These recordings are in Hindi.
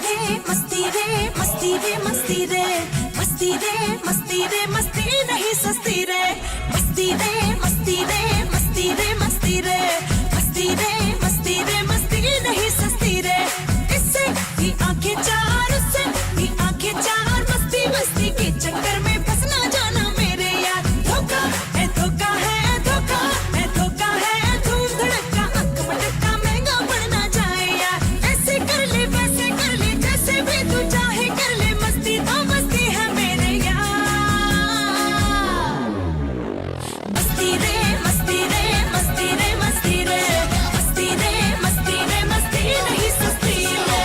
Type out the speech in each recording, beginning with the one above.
रे मस्ती रे मस्ती रे मस्ती रे मस्ती रे मस्ती रे मस्ती नहीं सस्ती रे मस्ती रे मस्ती रे मस्ती रे मस्ती रे मस्ती रे मस्ती रे मस्ती नहीं सस्ती रे इससे भी आंखें चार उससे भी आंखें चार मस्ती मस्ती के चक्कर में फंस ना जाना मेरे यार धोखा है धोखा है धोखा है धोखा है धूम धड़का अक मटका महंगा पड़ना जाए यार ऐसे कर ले वैसे कर ले जैसे भी तू चाहे कर ले मस्ती तो मस्ती है मेरे यार मस्ती रे मस्ती रे मस्ती रे मस्ती रे मस्ती रे मस्ती रे मस्ती नहीं सस्ती रे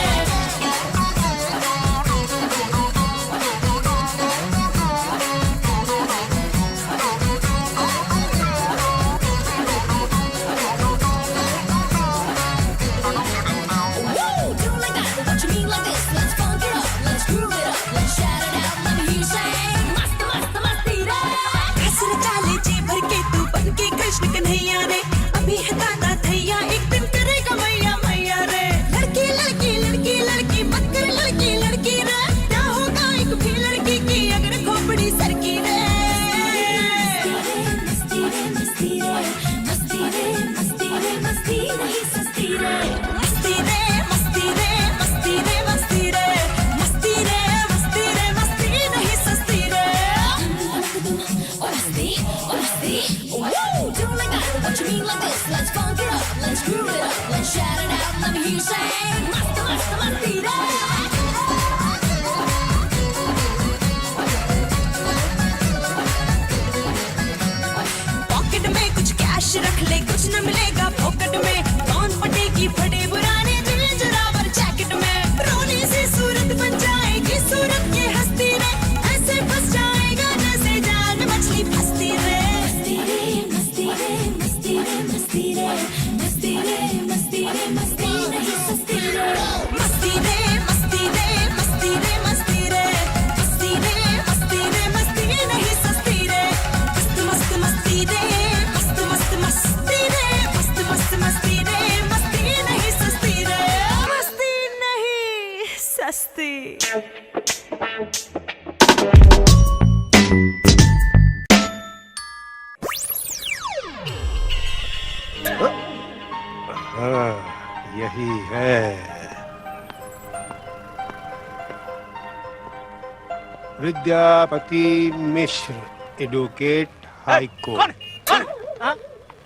Woo! Do it like that, what you mean like this? Let's funk it up, let's groove it up, let's shout it out, let me hear you say मस्त मस्त मस्ती रे हंसर चाले जी भर के तू बन के कृष्ण कन्हैया रे अभी है दादा थैया एक दिन करेगा मैया मैया रे लड़की लड़की लड़की लड़की मत कर लड़की लड़की रे क्या होगा एक भी लड़की की अगर खोपड़ी सरकी रे मस्ती रे मस्ती रे मस्ती रे मस्ती रे मस्ती नहीं सस्ती रे मस्ती रे मस्ती रे मस्ती रे मस्ती रे मस्ती रे मस्ती रे मस्ती नहीं सस्ती रे oh masti woo do it like that what you mean like this let's funk it up let's groove it up let's shout it out let me hear you say mast mast masti re pocket में कुछ कैश रख ले कुछ न मिलेगा पॉकेट में कौन पटेगी फटे पुराने दिल जरावर जैकेट में रोनी सी सूरत बन जाएगी सूरत ये हस्ती रे ऐसे फंस जाएगा जैसे जाल में मछली फंसती रे मस्ती रे मस्ती रे मस्ती रे मस्ती रे मस्ती रे मस्ती नहीं सस्ती रे मस्ती रे मस्ती रे मस्ती रे मस्ती रे मस्ती रे मस्ती रे मस्ती नहीं सस्ती रे मस्त मस्त मस्ती रे मस्त मस्त मस्ती रे मस्त मस्त मस्ती रे मस्ती नहीं सस्ती रे मस्ती नहीं सस्ती हाँ, यही है। विद्यापति मिश्र, एडवोकेट हाई कोर्ट। हाँ?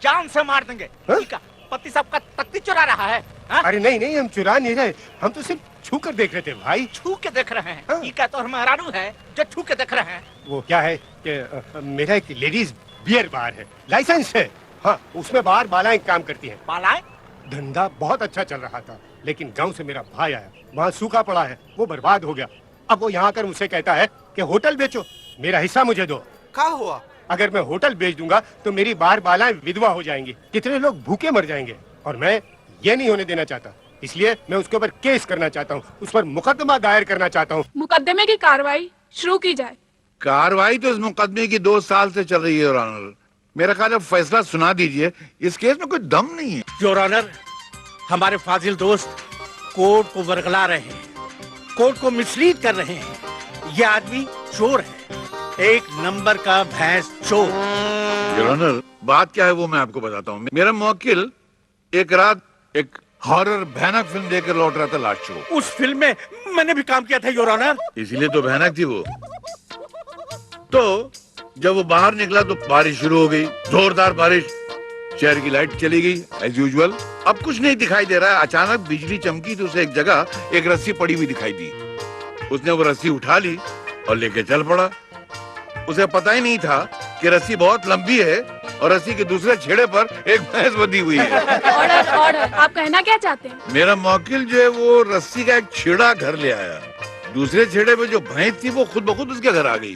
जान से मार देंगे। ठीक है, पति साहब का तख्ती चुरा रहा है। हाँ? अरे नहीं नहीं, हम चुरा नहीं रहे, हम तो सिर्फ छू कर देख रहे थे भाई। छू के देख रहे हैं। हाँ? ये क्या तो हम हैरानू है जो छू के देख रहे हैं। वो क्या है कि मेरा एक लेडीज बियर बार है, लाइसेंस है। हाँ, उसमें बार बालाएं काम करती हैं। बालाएं? धंधा बहुत अच्छा चल रहा था, लेकिन गांव से मेरा भाई आया, वहाँ सूखा पड़ा है, वो बर्बाद हो गया। अब वो यहाँ आकर मुझसे कहता है कि होटल बेचो, मेरा हिस्सा मुझे दो। क्या हुआ? अगर मैं होटल बेच दूंगा तो मेरी बार बालाएं विधवा हो जाएंगी, कितने लोग भूखे मर जाएंगे, और मैं ये नहीं होने देना चाहता। इसलिए मैं उसके ऊपर केस करना चाहता हूँ, उस पर मुकदमा दायर करना चाहता हूँ। मुकदमे की कार्रवाई शुरू की जाए। कार्रवाई तो इस मुकदमे की 2 साल से चल रही है योर ऑनर। मेरा ख्याल है फैसला सुना दीजिए, इस केस में कोई दम नहीं है। योर ऑनर, हमारे फाजिल दोस्त कोर्ट को वर्गला रहे हैं, कोर्ट को मिसलीड कर रहे हैं। ये आदमी चोर है, एक नंबर का भैंस चोर। योर ऑनर, बात क्या है वो मैं आपको बताता हूँ। मेरा मुवक्किल एक रात एक हॉरर भयानक फिल्म देखकर लौट रहा था लास्ट शो। उस फिल्म में मैंने भी काम किया था योर ऑनर। इसीलिए तो भयानक थी वो। तो जब वो बाहर निकला तो बारिश शुरू हो गई, जोरदार बारिश। शहर की लाइट चली गई एज यूजुअल। अब कुछ नहीं दिखाई दे रहा है। अचानक बिजली चमकी तो उसे एक जगह एक रस्सी पड़ी हुई दिखाई दी। उसने वो रस्सी उठा ली और लेके चल पड़ा। उसे पता ही नहीं था कि रस्सी बहुत लंबी है और रस्सी के दूसरे छेड़े पर एक भैंस बंधी हुई है। ऑर्डर ऑर्डर, आप कहना क्या चाहते हैं? मेरा मौकिल जो है वो रस्सी का एक छेड़ा घर ले आया। दूसरे छेड़े पे जो भैंस थी वो खुद ब खुद उसके घर आ गई।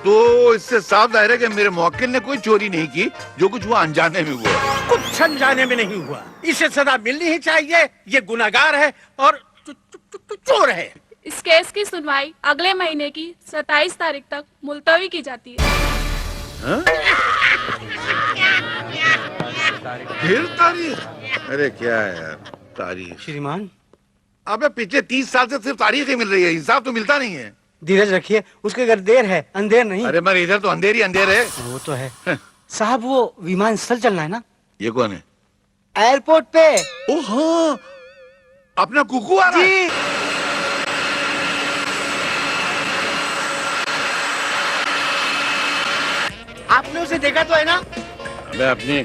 तो इससे साफ जाहिर है कि मेरे मौकिल ने कोई चोरी नहीं की, जो कुछ हुआ अनजाने में हुआ। कुछ अनजाने में नहीं हुआ, इसे सजा मिलनी ही चाहिए। ये गुनाहगार है और चोर है। इस केस की सुनवाई अगले महीने की 27 तारीख तक मुलतवी की जाती है। फिर तारीख? अरे क्या है यार तारीख। श्रीमान, अबे पिछले 30 साल से सिर्फ तारीख ही मिल रही है, इंसाफ तो मिलता नहीं है। धीरज रखिए, उसके घर देर है, अंधेर नहीं। अरे मगर इधर तो अंधेर ही अंधेर है। वो तो है साहब, वो विमान स्थल चलना है ना? ये कौन है? एयरपोर्ट पे। ओह हाँ, अपना कुकू आ रहा है। आपने उसे देखा तो है ना? अबे अपनी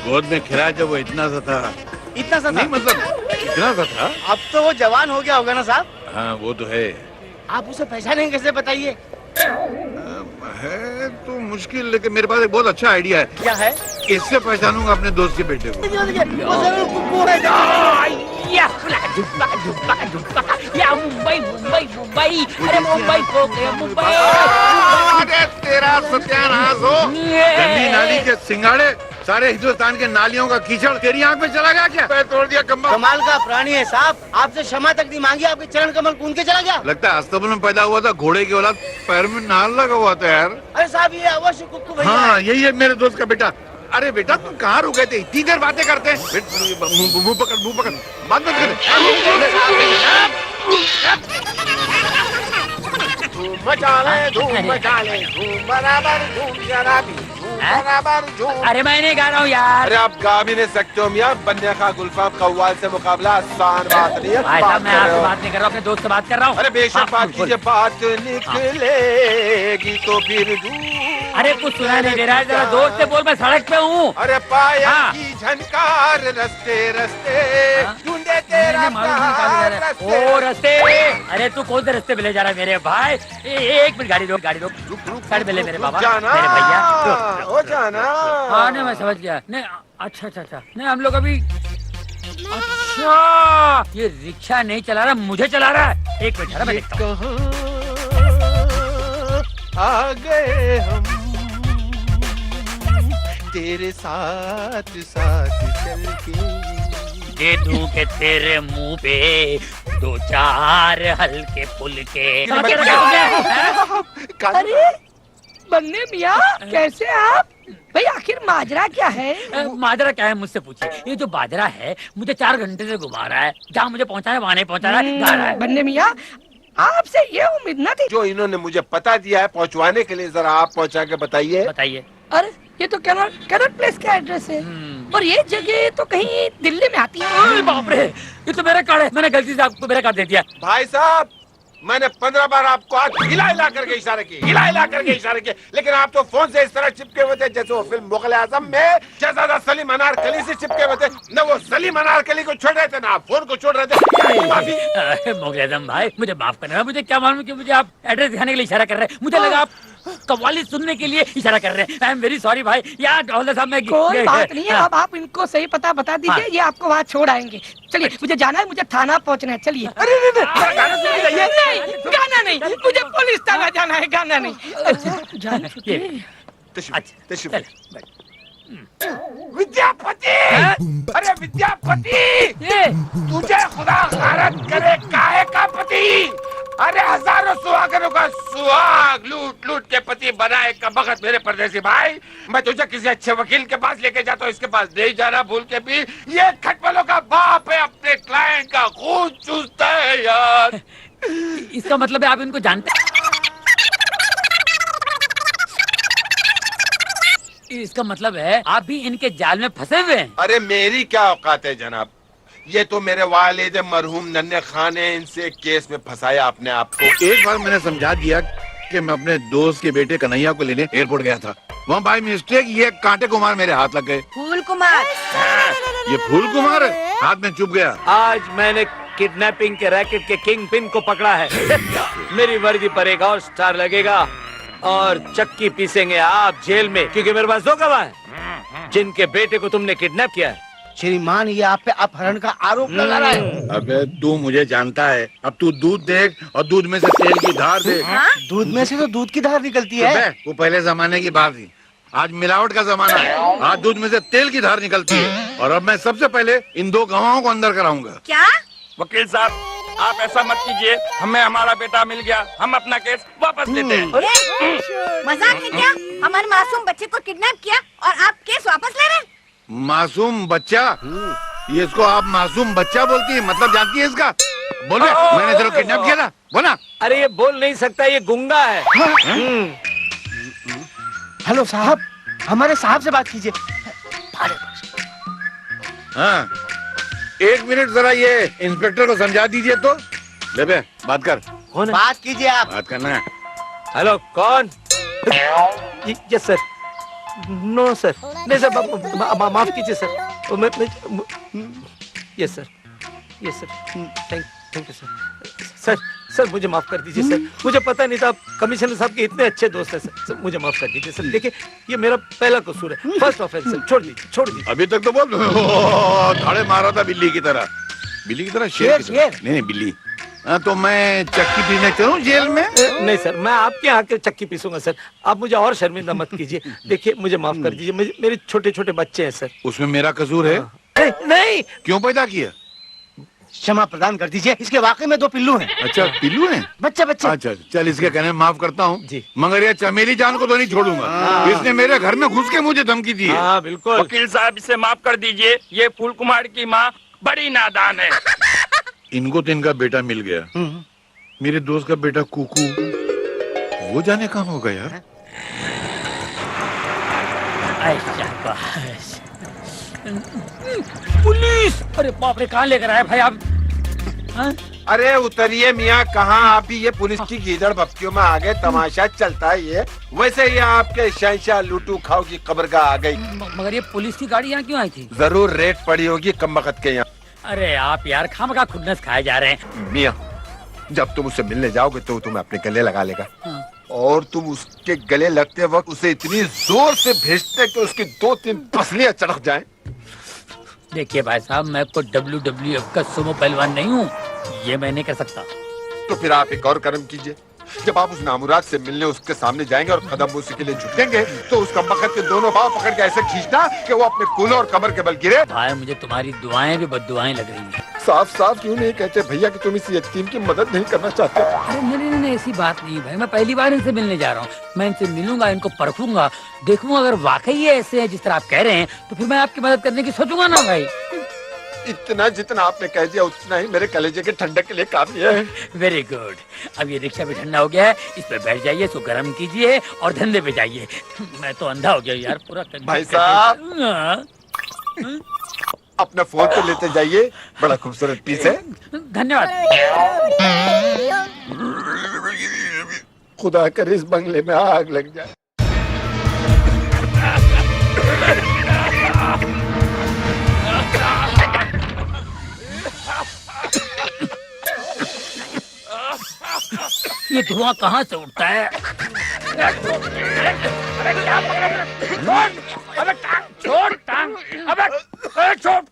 गोद में खिलाया जब वो इतना सा था। इतना सा नहीं मतलब इतना सा था। अब तो वो जवान हो गया होगा ना साहब? हाँ वो तो है। आप उसे पहचानेंगे कैसे बताइए? है तो मुश्किल, लेकिन मेरे पास एक बहुत अच्छा आइडिया है। क्या है? इससे पहचानूंगा अपने दोस्त के बेटे को। वो जरूर कुकू है। या मुंबई मुंबई मुंबई, अरे मुंबई खो गया मुंबई। अरे तेरा सत्यानाश हो। गंदी नाली के सिंगाड़े, सारे हिंदुस्तान के नालियों का कीचड़ तेरी आंख में चला गया क्या? पैर तोड़ दिया कम्बल। कमाल का प्राणी है साहब, आपसे क्षमा तक नहीं मांगी, आपके चरण कमल कूद के चला गया। लगता है अस्तबल में पैदा हुआ था, घोड़े की औलाद, पैर में नाल लगा हुआ था यार। अरे साहब ये अवश्य कुकू भैया हाँ है। यही है मेरे दोस्त का बेटा। अरे बेटा तुम कहाँ रुके थे? इतनी देर बातें करते हैं। मुंह पकड़, मुंह पकड़, बात मत कर। धूम मचा ले, धूम मचा ले, धूम बराबर, धूम शराबी, धूम बराबर, धूम। अरे मैं नहीं गा रहा हूँ यार। अरे आप गा भी नहीं सकते हो मियां, बन्ने का गुलफाम कव्वाल से मुकाबला आसान बात नहीं है। भाई साहब मैं बात कर रहे आपसे हो। बात नहीं कर रहा हूँ, अपने दोस्त से बात कर रहा हूँ। अरे बेशक हाँ, बात बोल। कीजिए, बात निकलेगी तो फिर अरे कुछ सुना नहीं दे रहा है, जरा दोस्त से बोल, मैं सड़क पे हूँ। अरे पाया हाँ। की झनकार रस्ते रस्ते हाँ। ढूंढे तेरा प्यार ओ रस्ते। अरे तू कौन से रस्ते पे ले जा रहा है मेरे भाई? एक मिनट, गाड़ी रोक, गाड़ी रोक, साइड में ले मेरे बाबा, जाना मेरे भैया रुक। हो जाना। हाँ नहीं मैं समझ गया। नहीं अच्छा अच्छा अच्छा, नहीं हम लोग अभी, अच्छा ये रिक्शा नहीं चला रहा, मुझे चला रहा है। एक मिनट मैं देखता हूँ। आ गए हम तेरे साथ साथ चल के। दे दूं के तेरे मुंह पे दो चार हल्के फुल्के। अरे बन्ने मियाँ कैसे आप? भाई आखिर माजरा क्या है? माजरा क्या है मुझसे पूछिए। ये जो बाजरा है मुझे 4 घंटे से घुमा रहा है, जहाँ मुझे पहुँचाना है वहाँ नहीं पहुँचा रहा है, गा रहा है। बन्ने मियाँ आपसे ये उम्मीद न थी। जो इन्होंने मुझे पता दिया है पहुंचवाने के लिए, जरा आप पहुंचा के बताइए। बताइए। अरे ये तो कैनॉट प्लेस का एड्रेस है, और ये जगह तो कहीं दिल्ली में आती है। अरे बाप रे, ये तो मेरा कार्ड है, मैंने गलती से आपको मेरा कार्ड दे दिया। भाई साहब मैंने 15 बार आपको आज हिला हिला करके इशारे किए, हिला हिला करके इशारे किए, लेकिन आप तो फोन से इस तरह चिपके हुए थे जैसे वो फिल्म मुगल आजम में शहजादा सलीम अनारकली से चिपके हुए थे। न वो सलीम अनारकली को छोड़ रहे थे, ना आप फोन को छोड़ रहे थे। माफी। अरे मोगल आजम भाई मुझे माफ करना, मुझे क्या मालूम कि मुझे आप एड्रेस दिखाने के लिए इशारा कर रहे हैं। मुझे लगा आप कव्वाली सुनने के लिए इशारा कर रहे हैं। आई एम वेरी सॉरी भाई। यार हवलदार साहब मैं कोई बात नहीं है, अब आप इनको सही पता बता दीजिए, हाँ। ये आपको वहाँ छोड़ आएंगे। चलिए मुझे जाना है, मुझे थाना पहुँचना है, चलिए। अरे गाना सुन के जाइए। नहीं गाना नहीं, मुझे पुलिस थाना जाना है, गाना नहीं। अच्छा जान ये तशरीफ चल, विद्यापति, अरे विद्यापति, ये तुझे खुदा गारत करे काहे का पति। अरे हजारों सुहागनों का सुहाग लूट लूट के पति बनाए का बखत मेरे परदेसी भाई। मैं तुझे किसी अच्छे वकील के पास लेके जाता हूँ, इसके पास नहीं जाना भूल के भी। ये खटमलों का बाप है, अपने क्लाइंट का खून चूसता है यार। इसका मतलब है आप इनको जानते हैं? इसका मतलब है आप भी इनके जाल में फंसे हुए हैं। अरे मेरी क्या औकात है जनाब, ये तो मेरे वालिद मरहूम नन्हे खान ने इनसे केस में फंसाया अपने आप को। एक बार मैंने समझा दिया कि मैं अपने दोस्त के बेटे कन्हैया को लेने एयरपोर्ट गया था, वहाँ बाय मिस्टेक ये कांटे कुमार मेरे हाथ लग गए। फूल कुमार। ये फूल कुमार हाथ में चुभ गया। आज मैंने किडनैपिंग के रैकेट के किंग पिन को पकड़ा है। मेरी वर्दी पर एक और स्टार लगेगा और चक्की पीसेंगे आप जेल में, क्योंकि मेरे पास 2 गवाह हैं जिनके बेटे को तुमने किडनैप किया है। श्रीमान ये आप पे अपहरण का आरोप लगा रहा है। अबे तू मुझे जानता है, अब तू दूध देख और दूध में से तेल की धार दे। दूध में से तो दूध की धार निकलती तो है। वो पहले जमाने की बात थी, आज मिलावट का जमाना है। आज दूध में से तेल की धार निकलती है, और अब मैं सबसे पहले इन 2 गवाहों को अंदर कराऊंगा। क्या? वकील साहब आप ऐसा मत कीजिए, हमें हमारा बेटा मिल गया, हम अपना केस वापस लेते हैं। मजाक है क्या? हमारे मासूम बच्चे को किडनैप किया और आप केस वापस ले रहे हैं? मासूम बच्चा? ये इसको आप मासूम बच्चा बोलती है, मतलब जानती है इसका? बोले मैंने तेरे को किडनैप किया था, बोला। अरे ये बोल नहीं सकता, ये गुंगा है। हेलो साहब, हमारे साहब से बात कीजिए। हाँ, 1 मिनट जरा ये इंस्पेक्टर को समझा दीजिए तो। ले बे, बात कर। कौन है? बात कीजिए आप। बात करना है। हेलो, कौन? Yes sir. नो सर, नहीं सर, माफ कीजिए सर। मैं yes sir, yes sir, thank you sir. Sir मुझे माफ कर दीजिए सर, मुझे पता नहीं था आप कमिश्नर साहब के इतने अच्छे दोस्त हैं सर। मुझे माफ कर दीजिए सर। देखिए ये मेरा पहला कसूर है, फर्स्ट ऑफेंस सर। छोड़ दीजिए। अभी तक तो बोल धाड़े मारा था बिल्ली की तरह, शेर की तरह। नहीं बिल्ली। हाँ, तो मैं चक्की पीने चलूं जेल में? नहीं सर, मैं आपके यहाँ के चक्की पीसूंगा सर। आप मुझे और शर्मिंदा मत कीजिए। देखिए मुझे माफ कर दीजिए, मेरे छोटे छोटे बच्चे हैं सर। उसमें मेरा कसूर है? नहीं। क्यों पैदा किया? क्षमा प्रदान कर दीजिए, इसके वाकई में 2 पिल्लू हैं। अच्छा, पिल्लू हैं? बच्चे। अच्छा चल, इसके कहने माफ करता हूँ जी, मगर ये चमेली जान को तो नहीं छोड़ूंगा। इसने मेरे घर में घुस के मुझे धमकी दी है। हाँ बिल्कुल। वकील साहब इसे माफ कर दीजिए, ये फूल कुमार की माँ बड़ी नादान है। इनको तो इनका बेटा मिल गया, मेरे दोस्त का बेटा कुकू, वो जाने कहाँ होगा यार। पुलिस! अरे बाप रे, कहाँ लेकर आए भाई आप? अरे उतरिए मियाँ, कहाँ आप भी ये पुलिस की गीदड़ बप्तियों में आ गए। तमाशा चलता है ये। वैसे ये आपके शहंशाह लूटू खाओ की कब्रगाह आ गई। मगर ये पुलिस की गाड़ी यहाँ क्यों आई थी? जरूर रेट पड़ी होगी कम वक्त के यहाँ। अरे आप यार खामखा खुन्नस खाए जा रहे हैं। मियाँ, जब तुम उससे मिलने जाओगे तो तुम्हें अपने गले लगा लेगा। और तुम उसके गले लगते वक्त उसे इतनी जोर से भेजते कि उसकी 2-3 पसलियां चढ़क जाएं। देखिए भाई साहब, मैं कोई WWF का सुमो पहलवान नहीं हूँ, ये मैं नहीं कर सकता। तो फिर आप एक और कर्म कीजिए, जब आप उस नामुराद से मिलने उसके सामने जाएंगे और कदम उसी के लिए झुकेंगे तो उसका बखत के दोनों पांव पकड़ के ऐसे खींचना कि वो अपने कूल्हे और कमर के बल गिरे। भाई मुझे तुम्हारी दुआएं भी बद्दुआएं लग रही हैं। साफ साफ क्यों नहीं कहते भैया कि तुम इस यतीम की मदद नहीं करना चाहते? अरे नहीं, ऐसी बात नहीं भाई, मैं पहली बार इनसे मिलने जा रहा हूँ। मैं इनसे मिलूंगा, इनको परखूंगा, देखूंगा अगर वाकई ये ऐसे है जिस तरह आप कह रहे हैं तो फिर मैं आपकी मदद करने की सोचूंगा ना भाई। इतना जितना आपने कह दिया उतना ही मेरे कलेजे के ठंडक के लिए काफी है। Very good. अब ये रिक्शा भी ठंडा हो गया है, इस पे बैठ जाइए, इसको गर्म कीजिए और धंधे पे जाइए। मैं तो अंधा हो गया यार पूरा। भाई साहब अपना फोन तो लेते जाइए, बड़ा खूबसूरत पीस है। धन्यवाद। खुदा करे इस बंगले में आग लग जाए। ये धुआं कहाँ से उठता है? अरे क्या पकड़ रहे हो? अबे टांग छोड़, टांग। अबे छोड़।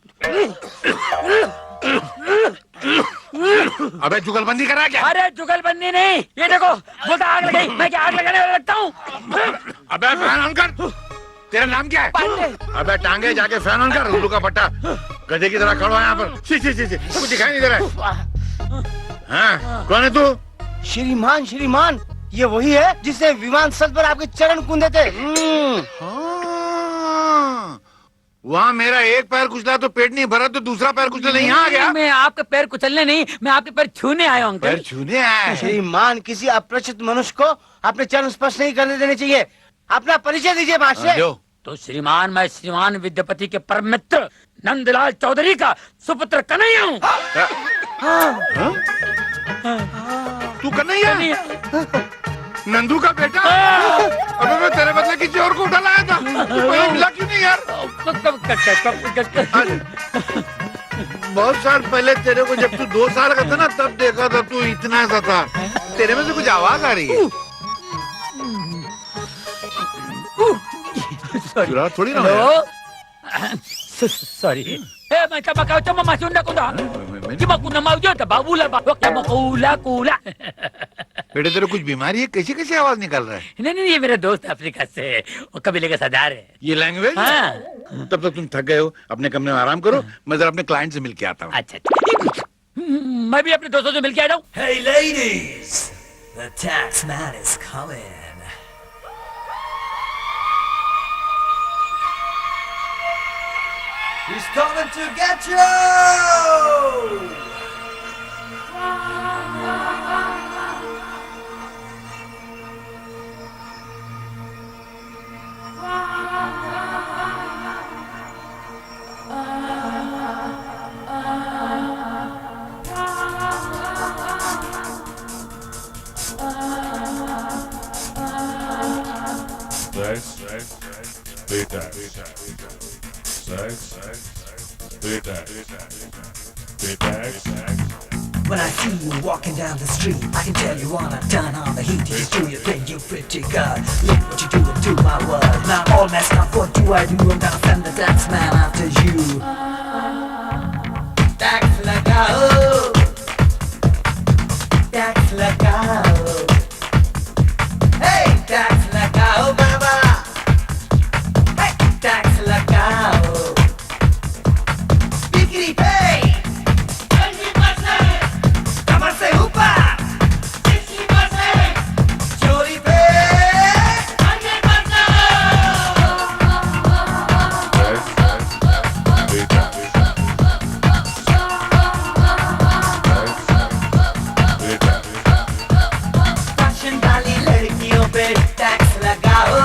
अबे जुगलबंदी करा क्या? अरे जुगलबंदी नहीं, ये देखो बोलता आग लग गई। मैं क्या आग लगाने वाला लगता हूँ? अबे फैन ऑन कर। तेरा नाम क्या है? अबे टांगे जाके फैन ऑन कर। उल्लू का पट्टा गधे की तरह खड़ा है यहाँ पर। सी कुछ दिखाई नहीं दे रहा है। हाँ, कौन है तू? श्रीमान, ये वही है जिसने विमान सत पर आपके चरण कूदे थे। वहाँ मेरा एक पैर कुचला तो पेट नहीं भरा, तो दूसरा पैर कुचला नहीं आ गया। मैं आपके पैर कुचलने नहीं, मैं आपके पैर छूने आया हूँ। पैर छूने आया? श्रीमान, किसी अपरिचित मनुष्य को अपने चरण स्पर्श नहीं करने देने चाहिए। अपना परिचय दीजिए बादशाह। तो श्रीमान, मैं श्रीमान विद्यापति के परम मित्र नंदलाल चौधरी का सुपुत्र कन्हैया हूँ। तू कन्हैया? नंदू का बेटा? अबे मैं तेरे बदले किसी और को उठा लाया था, कोई मिला क्यों नहीं यार? बहुत साल पहले तेरे को जब तू 2 साल का था ना, तब देखा था तू इतना सा था। तेरे में से कुछ आवाज आ रही है। चुरा थोड़ी ना है। Sorry. May kabakaw ito mamasunda ko na. Di ba kuna mau jo tababula ba? Wakya mo kula. बेटे तेरे कुछ बीमारी है? कैसे कैसे आवाज निकल रहा है? नहीं, ये मेरा दोस्त अफ्रीका से है, वो कबीले का सरदार है। ये लैंग्वेज? हाँ। तब तक तुम थक गए हो, अपने कमरे में आराम करो। मैं जरा अपने क्लाइंट से मिलके आता हूँ। अच्छा, मैं भी अपने दोस्तों से मिलके आ जाऊँ। Hey ladies, the tax man is coming. He's coming to get you! When I see you walking down the street, I can tell you wanna turn on the heat. You just do your thing, you pretty girl. Look what you doing to my world. Now all messed up, what do I do? I'm gonna send the tax man after you. Tax lagao, tax lagao. Hey, tax lagao, baba. Hey, tax lagao. Biggity pay. कमर से ऊपर 60% चोरी पे 100%। फैशन वाली लड़कियों पे टैक्स लगाओ,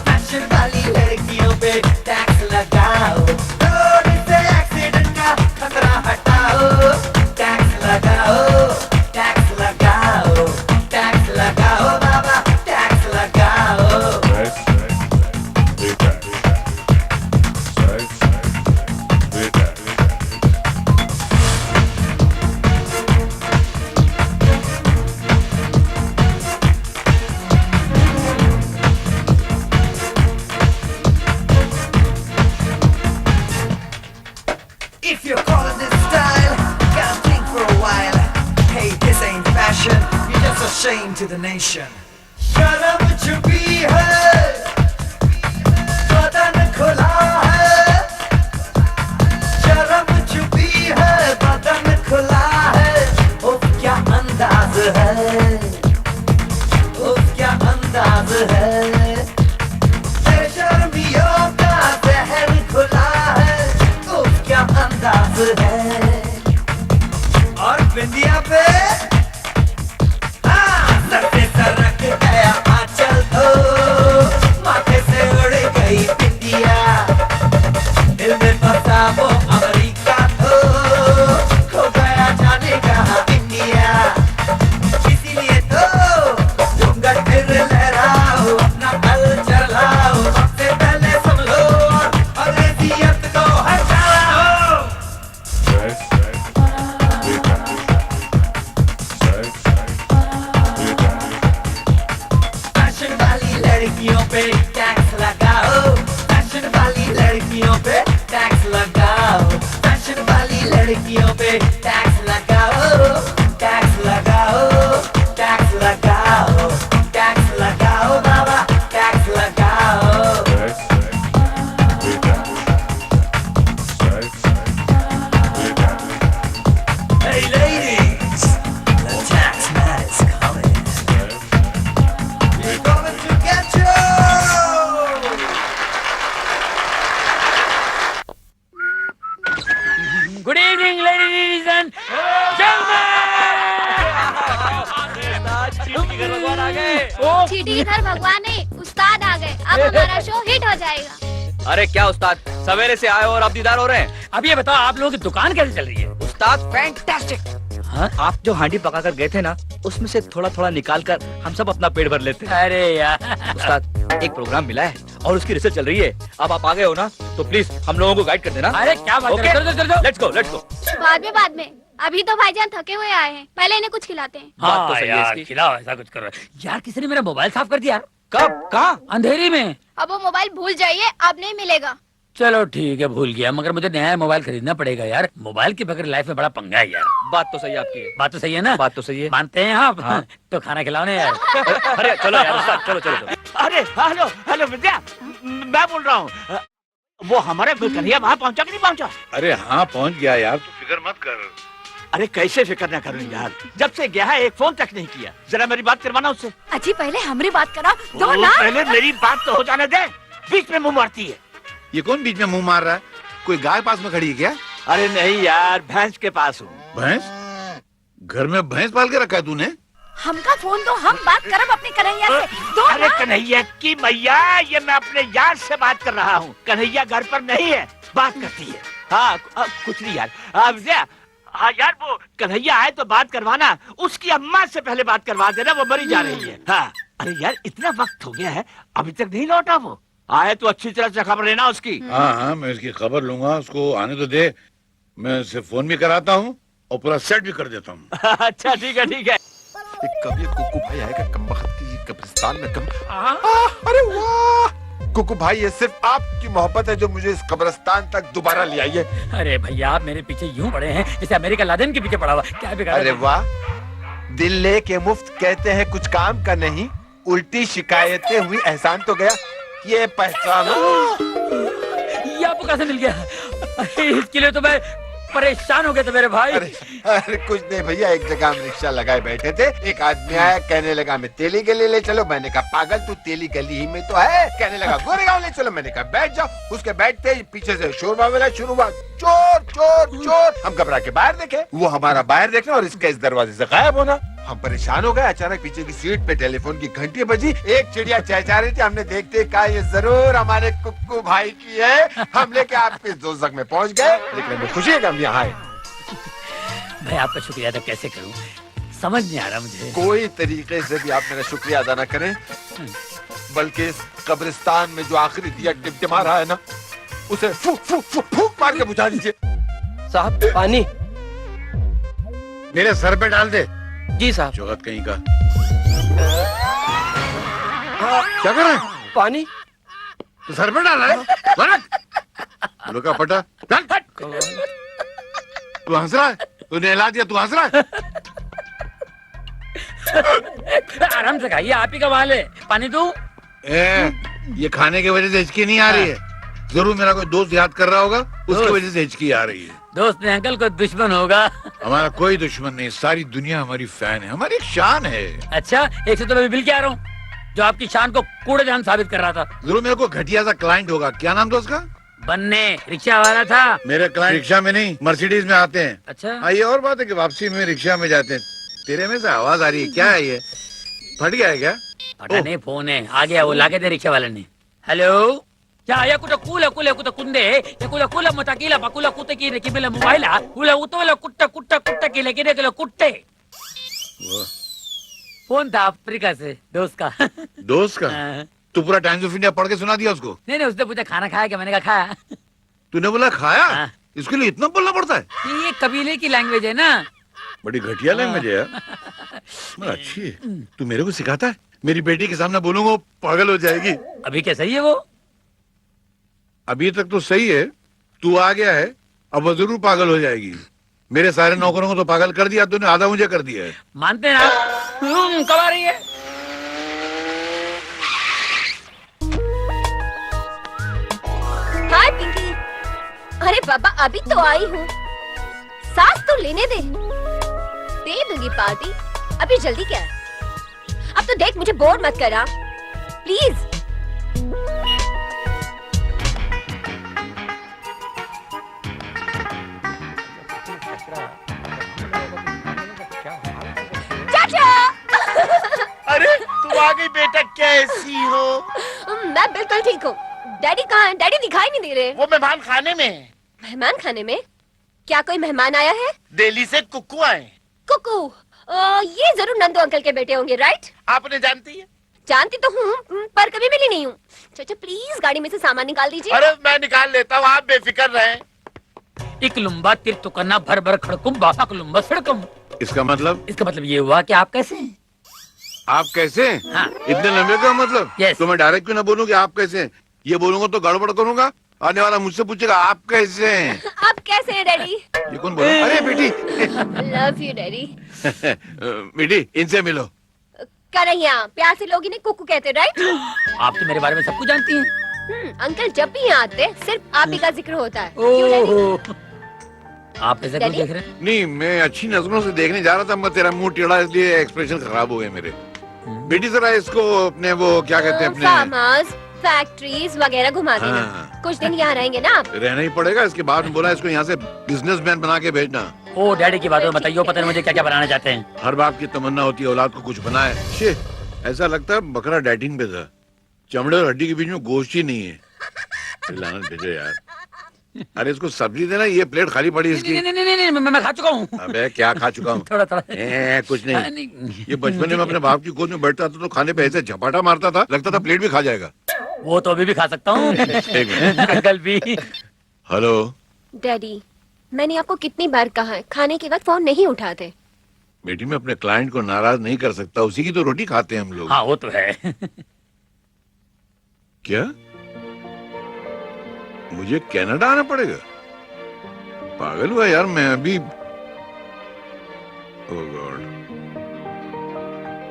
फैशन वाली लड़कियों पे टैक्स लगाओ, रोड से एक्सीडेंट का खतरा हटाओ, टैक्स लगाओ, टैक्स लगाओ, टैक्स लगाओ बाबा, टैक्स लगाओ। If you're calling this style, gotta think for a while. Hey, this ain't fashion, you're just a shame to the nation. शर्म छुपी है, बदन खुला है, शर्म छुपी है, बदन खुला है, उफ क्या अंदाज है, उफ क्या अंदाज है, बेशर्मियों का जहर खुला है, उफ क्या अंदाज है, और बिंदिया पे सर पे सरक गया आंचल तो माथे से उड़ गई बिंदिया, दिल में फंसा वो अमेरिका तो खो गया जाने कहाँ इंडिया, इसीलिए तो घूंघट फिर लहराओ, अपना कल्चर लाओ, सबसे पहले सुन लो और अंग्रेजियत को हटाओ। फैशन वाली लड़कियों पे टैक्स लगाओ, फैशन वाली लड़कियों पे टैक्स लगाओ, फैशन वाली लड़कियों पे टैक्स लगाओ, टैक्स लगाओ, टैक्स लगाओ, टैक्स लगाओ बाबा, टैक्स लगाओ। Hey ladies, the tax man is coming. He's coming to get you. Good evening ladies and gentleman. आ गए। चीटी इधर भगवान नहीं, उस्ताद आ गए। अब हमारा शो हिट हो जाएगा। अरे क्या उस्ताद, सवेरे से आए और अब दीदार हो रहे हैं। अब ये बताओ आप लोगों की दुकान कैसे चल रही है? उस्ताद फैंटास्टिक। हाँ? आप जो हांडी पका कर गए थे ना, उसमें से थोड़ा थोड़ा निकाल कर हम सब अपना पेट भर लेते हैं। अरे यार उस्ताद, एक प्रोग्राम मिला है और उसकी रिसर्च चल रही है। अब आप आ गए हो ना, तो प्लीज हम लोगों को गाइड कर देना। अरे क्या बात कर रहे हो? Let's go let's go. बाद में अभी तो भाईजान थके हुए आए हैं, पहले इन्हें कुछ खिलाते हैं। बात तो सही है यार इसकी। खिलाओ, ऐसा कुछ करो यार। किसी ने मेरा मोबाइल साफ कर दिया। कब? कहाँ? अंधेरी में। अब वो मोबाइल भूल जाइए, अब नहीं मिलेगा। चलो ठीक है, भूल गया, मगर मुझे नया मोबाइल खरीदना पड़ेगा यार। मोबाइल के बगैर लाइफ में बड़ा पंगा है यार। बात तो सही है आपकी। बात तो सही है ना? बात तो सही है। मानते हैं आप? हाँ। तो खाना खिलाओ ना यार। अरे चलो यार उस्ताद, चलो चलो चलो। अरे हेलो हेलो विद्या, मैं बोल रहा हूँ, वो हमारे कन्हैया वहाँ पहुँचा कि नहीं पहुँचा? अरे हाँ पहुंच गया यार, तू फिक्र मत कर। अरे कैसे फिक्र न करूँ यार, जब से गया है एक फोन तक नहीं किया। जरा मेरी बात करवाना उससे। अजी पहले हमारी बात करा दो वो ना। पहले मेरी बात तो हो जाने दे, बीच में मुंह मारती है। ये कौन बीच में मुंह मार रहा है? कोई गाय पास में खड़ी है क्या? अरे नहीं यार, भैंस के पास हूँ। भैंस? घर में भैंस पाल के रखा है तूने? हमका फोन दो, हम बात करब अपने कन्हैया से। दो अरे ना। कन्हैया की मैया, ये मैं अपने यार से बात कर रहा हूँ। कन्हैया घर पर नहीं है, बात करती है। हाँ कुछ नहीं यार। विजया, हाँ यार वो कन्हैया आए तो बात करवाना, उसकी अम्मा से पहले बात करवा देना, वो मरी जा रही है। हाँ अरे यार इतना वक्त हो गया है, अभी तक नहीं लौटा वो। आए तो अच्छी तरह से खबर लेना उसकी। हाँ हाँ, मैं इसकी खबर लूंगा, उसको आने तो दे। मैं उसे फोन भी कराता हूँ और पूरा सेट भी कर देता हूँ। अच्छा ठीक है ठीक है। कभी कुकू भाई आएगा कमबख्त की कब्रिस्तान में अरे वाह कुकू भाई, ये सिर्फ आपकी मोहब्बत है जो मुझे इस कब्रिस्तान तक दोबारा ले आई है। अरे भैया आप मेरे पीछे यूं पड़े हैं जैसे अमेरिका लादेन के पीछे पड़ा हुआ। क्या बिगाड़ा? अरे वाह, दिल लेके मुफ्त कहते हैं कुछ काम का नहीं, उल्टी शिकायतें हुई एहसान तो गया, ये पहचानो। ये आपको कैसे मिल गया? इसके लिए तो मैं परेशान हो गया था मेरे भाई। अरे कुछ नहीं भैया, एक जगह हम रिक्शा लगाए बैठे थे, एक आदमी आया, कहने लगा मैं तेली गली ले चलो। मैंने कहा पागल, तू तेली गली ही में तो है। कहने लगा गोरेगांव ले चलो। मैंने कहा बैठ जाओ। उसके बैठते ही पीछे से शोर वाला शुरू हुआ, चोर चोर चोर। हम घबरा के बाहर देखे, वो हमारा बाहर देखना और इसके इस दरवाजे से गायब होना। हम परेशान हो गए। अचानक पीछे की सीट पे टेलीफोन की घंटी बजी, एक चिड़िया चहचहा रही थी। हमने देखते कहा ये जरूर हमारे कुक्कू भाई की है। हम लेके आपके दोजख में पहुंच गए, लेकिन हमें खुशी है कि हम यहाँ आए। भाई आपका शुक्रिया अदा कैसे करूं, समझ नहीं आ रहा मुझे। कोई तरीके से भी आप मेरा शुक्रिया अदा न करें, बल्कि इस कब्रिस्तान में जो आखिरी दिया टिमटिमा रहा है ना, उसे फूक फूक फूक फूक मार के बुझा दीजिए। साहब पानी। मेरे सर पे डाल दे। जी साहब। चौहद कहीं का। क्या कर रहा है? पानी तो सर पे डाला है? बोलो का पटा डाल। तू हंस रहा है? तूने हिला दिया, तू हंस रहा है? आराम से खाइए, आप ही का माल है। पानी दूं? ये खाने की वजह से हिचकी नहीं आ रही है। जरूर मेरा कोई दोस्त याद कर रहा होगा, उसकी वजह से हिचकी आ रही है। दोस्त ने अंकल को दुश्मन होगा। हमारा कोई दुश्मन नहीं, सारी दुनिया हमारी फैन है, हमारी एक शान है। अच्छा, एक से तो मैं बिल के आ रहा हूँ जो आपकी शान को कूड़ेदान साबित कर रहा था। जरूर मेरे को घटिया सा क्लाइंट होगा। क्या नाम था उसका? बन्ने, रिक्शा वाला था। मेरे क्लाइंट रिक्शा में नहीं, मर्सिडीज में आते हैं। अच्छा। ये और बात है कि वापसी में रिक्शा में जाते हैं। तेरे में से आवाज आ रही है, क्या है ये? फट गया है क्या? फटा नहीं, फोन है, आ गया, वो लाके दे रिक्शा वाले ने। Hello, ya kuta kula kuta kunde ya kula matakila pakula kuta kile kibela mobile kula utola kuta kile kile kutte phone था अफ्रीका से दोस्त का। दोस्त का? तू पूरा टाइम्स ऑफ इंडिया पढ़ के सुना दिया उसको? नहीं उसने पूछा खाना खाया क्या, मैंने कहा खाया। तूने बोला खाया? इसके लिए इतना बोलना पड़ता है? ये कबीले की लैंग्वेज है ना। बड़ी घटिया लैंग्वेज है यार। अच्छी है। तू मेरे को सिखाता है? मेरी बेटी के सामने बोलूंगा वो पागल हो जाएगी। अभी क्या सही है वो? अभी तक तो सही है, तू आ गया है, अब वो जरूर पागल हो जाएगी। मेरे सारे नौकरों को तो पागल कर दिया तूने, आधा मुझे कर दिया है। मानते हैं आप? कब आ रही है? हाय पिंकी। अरे बाबा अभी तो आई हूँ, सांस तो लेने दे दूंगी पार्टी। अभी जल्दी क्या है? अब तो देख मुझे बोर मत करा प्लीज। अरे तुम आ गई बेटा, कैसी हो? मैं बिल्कुल ठीक हूँ। डैडी कहाँ हैं? डैडी दिखाई नहीं दे रहे। वो मेहमान खाने में। मेहमान खाने में? क्या कोई मेहमान आया है? दिल्ली से कुक्कू आए। कुक्कू? ये जरूर नंदू अंकल के बेटे होंगे, राइट? आपने जानती है? जानती तो हूँ पर कभी मिली नहीं हूँ। चाचा प्लीज गाड़ी में से सामान निकाल दीजिए। अरे मैं निकाल लेता हूँ, आप बेफिक्र रहें। एक लुम्बा तिर तुकन्ना भर भर खड़कुम बापा को लुम्बा सड़कम। इसका मतलब? इसका मतलब ये हुआ कि आप कैसे हैं? आप कैसे हैं? हाँ। इतने लंबे का मतलब? yes. तो मैं डायरेक्ट क्यों ना बोलूं कि आप कैसे हैं? ये बोलूंगा तो गड़बड़ करूंगा, आने वाला मुझसे पूछेगा आप कैसे हैं। आप कैसे हैं डैडी? ये कौन बोला? अरे बेटी। Love you daddy. बेटी इनसे मिलो। कन्हैया, प्यार से लोग इन्हें कुक्कू कहते, राइट? आप तो मेरे बारे में सब कुछ जानती हैं। अंकल जब भी यहाँ आते सिर्फ आप ही का जिक्र होता है। क्यों डैडी? आप ऐसा क्यों देख रहे हैं? नहीं मैं अच्छी नजरों से देखने जा रहा था, मैं तेरा मुंह टेढ़ा इसलिए एक्सप्रेशन खराब हो गए मेरे। बेटी जरा इसको अपने वो क्या कहते हैं अपने फार्म हाउस, फैक्ट्रीज वगैरह घुमा देना। हाँ। कुछ दिन यहाँ रहेंगे ना आप? रहना ही पड़ेगा, इसके बाद बोला इसको यहाँ से बिजनेसमैन बना के भेजना। ओ डैडी की बात बताइए, पता नहीं मुझे क्या क्या बनाना चाहते हैं। हर बाप की तमन्ना होती है औलाद को कुछ बनाए। शे, ऐसा लगता है बकरा डाइटिंग पे था, चमड़े और हड्डी के बीच में गोश्त ही नहीं है। लानत भेजो यार। अरे इसको सब्जी देना, ये प्लेट खाली पड़ी इसकी। नहीं, मैं खा चुका हूँ। अबे क्या खा चुका हूँ? थोड़ा कुछ नहीं। ये बचपन में अपने बाप की गोद में बैठता था तो खाने पे ऐसे झपाटा मारता था, लगता था प्लेट भी खा जाएगा। वो तो अभी भी खा सकता हूँ। एक मिनट। अंकल भी। हेलो। डैडी, मैंने आपको कितनी बार कहा है खाने के वक्त फोन नहीं उठाते। बेटी मैं अपने क्लाइंट को नाराज नहीं कर सकता, उसी की तो रोटी खाते हैं हम लोग। हाँ वो तो है। क्या मुझे कनाडा आना पड़ेगा? पागल हुआ यार मैं अभी। ओह गॉड,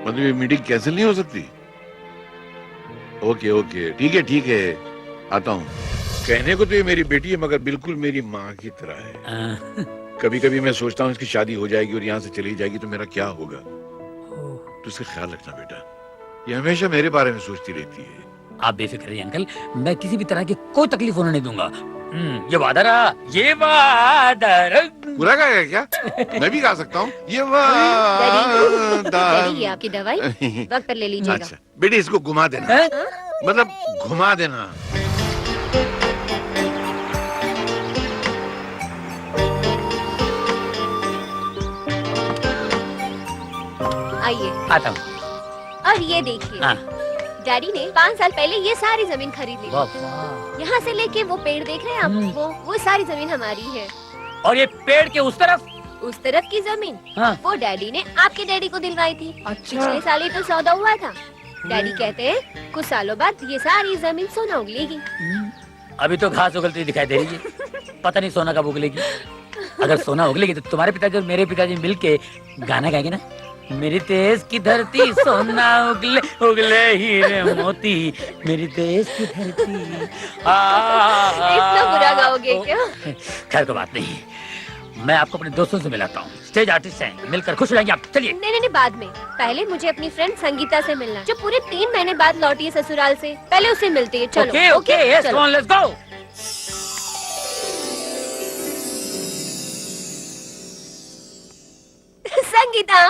मतलब ये मीटिंग कैंसिल नहीं हो सकती? ओके ओके ठीक है आता हूँ। कहने को तो ये मेरी बेटी है मगर बिल्कुल मेरी माँ की तरह है। कभी कभी मैं सोचता हूँ इसकी शादी हो जाएगी और यहाँ से चली जाएगी तो मेरा क्या होगा। तो इसका ख्याल रखना बेटा, ये हमेशा मेरे बारे में सोचती रहती है। आप बेफिक्र रहिए अंकल, मैं किसी भी तरह की कोई तकलीफ होने नहीं दूंगा। ये वादा रहा, ये वादा रहा। पूरा गाएगा क्या? मैं भी गा सकता हूँ ये डैडी, वादा। ये आपकी दवाई वक्त पर ले लीजिएगा। अच्छा बेटी इसको घुमा देना, मतलब घुमा देना। आइए। आता हूँ। और ये देखिए, हाँ। डैडी ने 5 साल पहले ये सारी जमीन खरीद ली। वाह, वाह। यहाँ से लेके वो पेड़ देख रहे हैं आप, वो सारी जमीन हमारी है। और ये पेड़ के उस तरफ की जमीन हाँ। वो डैडी ने आपके डैडी को दिलवाई थी। पिछले साल ही तो सौदा हुआ था। डैडी कहते हैं कुछ सालों बाद ये सारी जमीन सोना उगलेगी। अभी तो घास उगलती दिखाई दे रही है, पता नहीं सोना कब उगलेगी। अगर सोना उगलेगी तो तुम्हारे पिताजी और मेरे पिताजी मिलके गाना गाएंगे ना, मेरी देश की धरती सोना उगले उगले हीरे मोती, मेरी देश की धरती। इतना बुरा गाओगे क्या? खैर कोई बात नहीं, मैं आपको अपने दोस्तों से मिलाता हूँ, स्टेज आर्टिस्ट हैं, मिलकर खुश हो जाएंगे आप। चलिए। नहीं बाद में, पहले मुझे अपनी फ्रेंड संगीता से मिलना है, जो पूरे 3 महीने बाद लौटी है ससुराल से। पहले उससे मिलती है। चलो। Okay yes come on let's go. Sangeeta.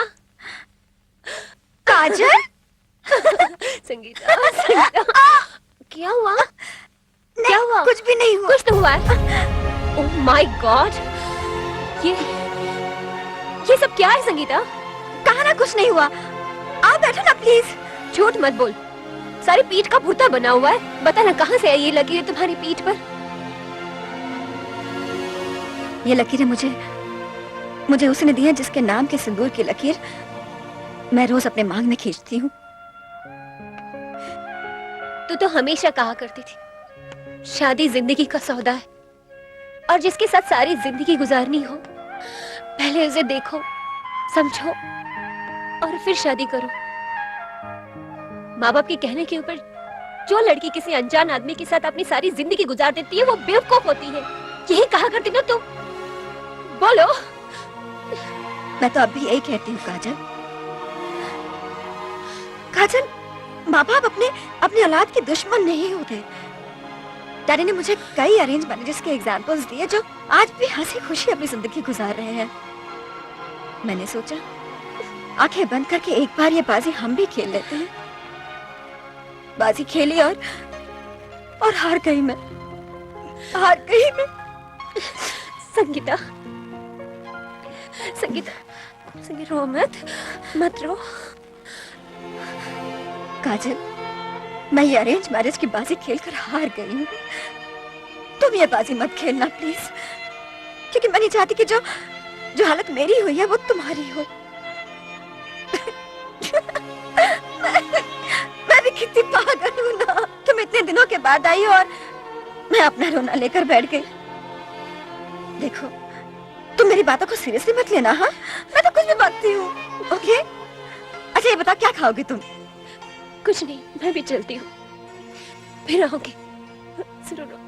Kajal. Sangeeta. क्या हुआ? क्या हुआ? कुछ भी नहीं हुआ। कुछ तो हुआ। ओह माय गॉड, ये सब क्या है संगीता? कहा ना कुछ नहीं हुआ। आओ बैठो ना प्लीज। झूठ मत बोल, सारी पीठ का भुर्ता बना हुआ है। बता ना कहाँ से आई ये लकीर तुम्हारी पीठ पर? ये लकीरें मुझे उसने दी है जिसके नाम के सिंदूर की लकीर मैं रोज अपने मांग में खींचती हूँ। तू तो हमेशा कहा करती थी शादी जिंदगी का सौदा है, और जिसके साथ सारी जिंदगी गुजारनी हो पहले उसे देखो, समझो और फिर शादी करो। माँ बाप के कहने के ऊपर जो लड़की किसी अनजान आदमी के साथ अपनी सारी जिंदगी गुजार देती है वो बेवकूफ होती है। यही कहा करती ना तुम। बोलो। मैं तो अब भी यही कहती हूँ काजल। काजल, माँ बाप अपने औलाद के दुश्मन नहीं होते। डैडी ने मुझे कई अरेंज मैरिजेस के एग्जाम्पल्स दिए जो आज भी हंसी खुशी अपनी जिंदगी गुजार रहे हैं। मैंने सोचा आंखें बंद करके एक बार ये बाजी हम भी खेल लेते हैं। बाजी खेली और हार गई मैं। संगीता, रो मत रो। काजल, मैं ये अरेंज मैरिज की बाजी खेलकर हार गई हूँ। तुम ये बाजी मत खेलना प्लीज, क्योंकि मैं नहीं चाहती कि जो हालत मेरी हुई है वो तुम्हारी हो। मैं भी कितनी पागल हूँ ना। तुम इतने दिनों के बाद आई और मैं अपना रोना लेकर बैठ गई। देखो, तुम मेरी बातों को सीरियसली मत लेना। हाँ, मैं तो कुछ भी बातती हूँ। ओके? अच्छा ये बता, क्या खाओगे तुम? कुछ नहीं, मैं भी चलती हूँ, फिर आऊंगी। जरूर।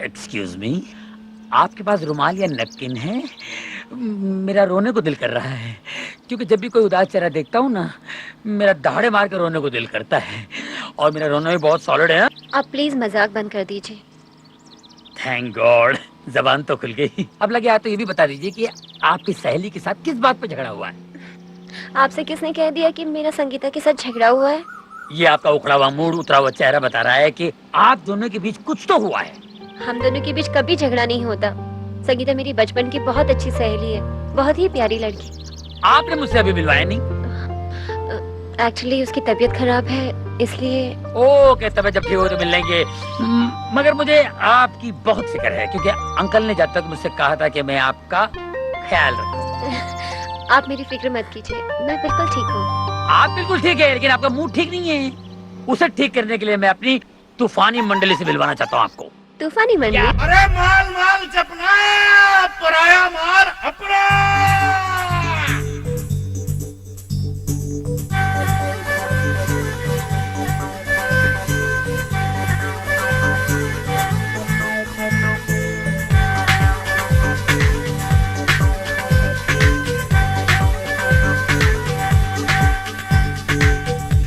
एक्सक्यूज मी, आपके पास रुमाल या नैपकिन है? मेरा रोने को दिल कर रहा है, क्योंकि जब भी कोई उदास चेहरा देखता हूँ ना, मेरा दहाड़े मार कर रोने को दिल करता है, और मेरा रोना भी बहुत सॉलिड है। आप प्लीज मजाक बंद कर दीजिए। थैंक गॉड, जबान तो खुल गई। अब लगे आप तो ये भी बता दीजिए कि आपकी सहेली के साथ किस बात पे झगड़ा हुआ है? आपसे किसने कह दिया कि मेरा संगीता के साथ झगड़ा हुआ है? ये आपका उखड़ा हुआ मूड, उतरा हुआ चेहरा बता रहा है कि आप दोनों के बीच कुछ तो हुआ है। हम दोनों के बीच कभी झगड़ा नहीं होता। संगीता मेरी बचपन की बहुत अच्छी सहेली है, बहुत ही प्यारी लड़की। आपने मुझसे अभी मिलवाया नहीं? एक्चुअली उसकी तबीयत खराब है, इसलिए। ओके, तब जब ठीक हो तो मिल लेंगे। मगर मुझे आपकी बहुत फिक्र है, क्योंकि अंकल ने जब तक मुझसे कहा था कि मैं आपका ख्याल रखूं। आप मेरी फिक्र मत कीजिए, मैं बिल्कुल ठीक हूँ। आप बिल्कुल ठीक है, लेकिन आपका मूड ठीक नहीं है। उसे ठीक करने के लिए मैं अपनी तूफानी मंडली से मिलवाना चाहता हूँ आपको। तूफानी मंडली? अरे माल माल जपना, पराया माल अपना।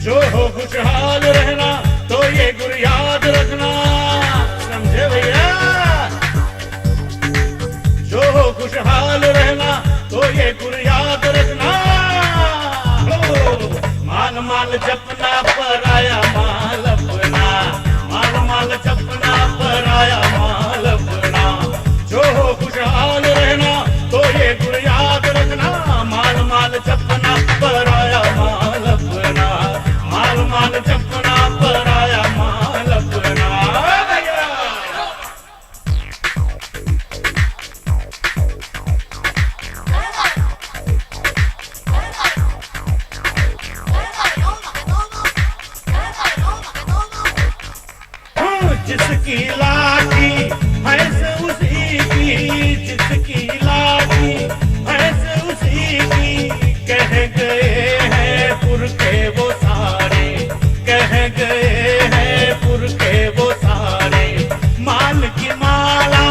जो हो खुशहाल रहना तो ये गुर याद रखना, समझे भैया। जो हो खुशहाल रहना तो ये गुर याद रखना। माल माल जपना, पराया माल अपना। माल माल जपना, पराया माल अपना। जो हो खुशहाल रहना तो ये गुर याद रखना। माल माल जपना, पराया माल अपना। माल माल जपना, पराया माल अपना। जिसकी लाठी भैंस उसी की, जिसकी लाठी भैंस उसी की। कह गए हैं पुरखे वो सारे, कह गए हैं पुरखे वो सारे। माल की माला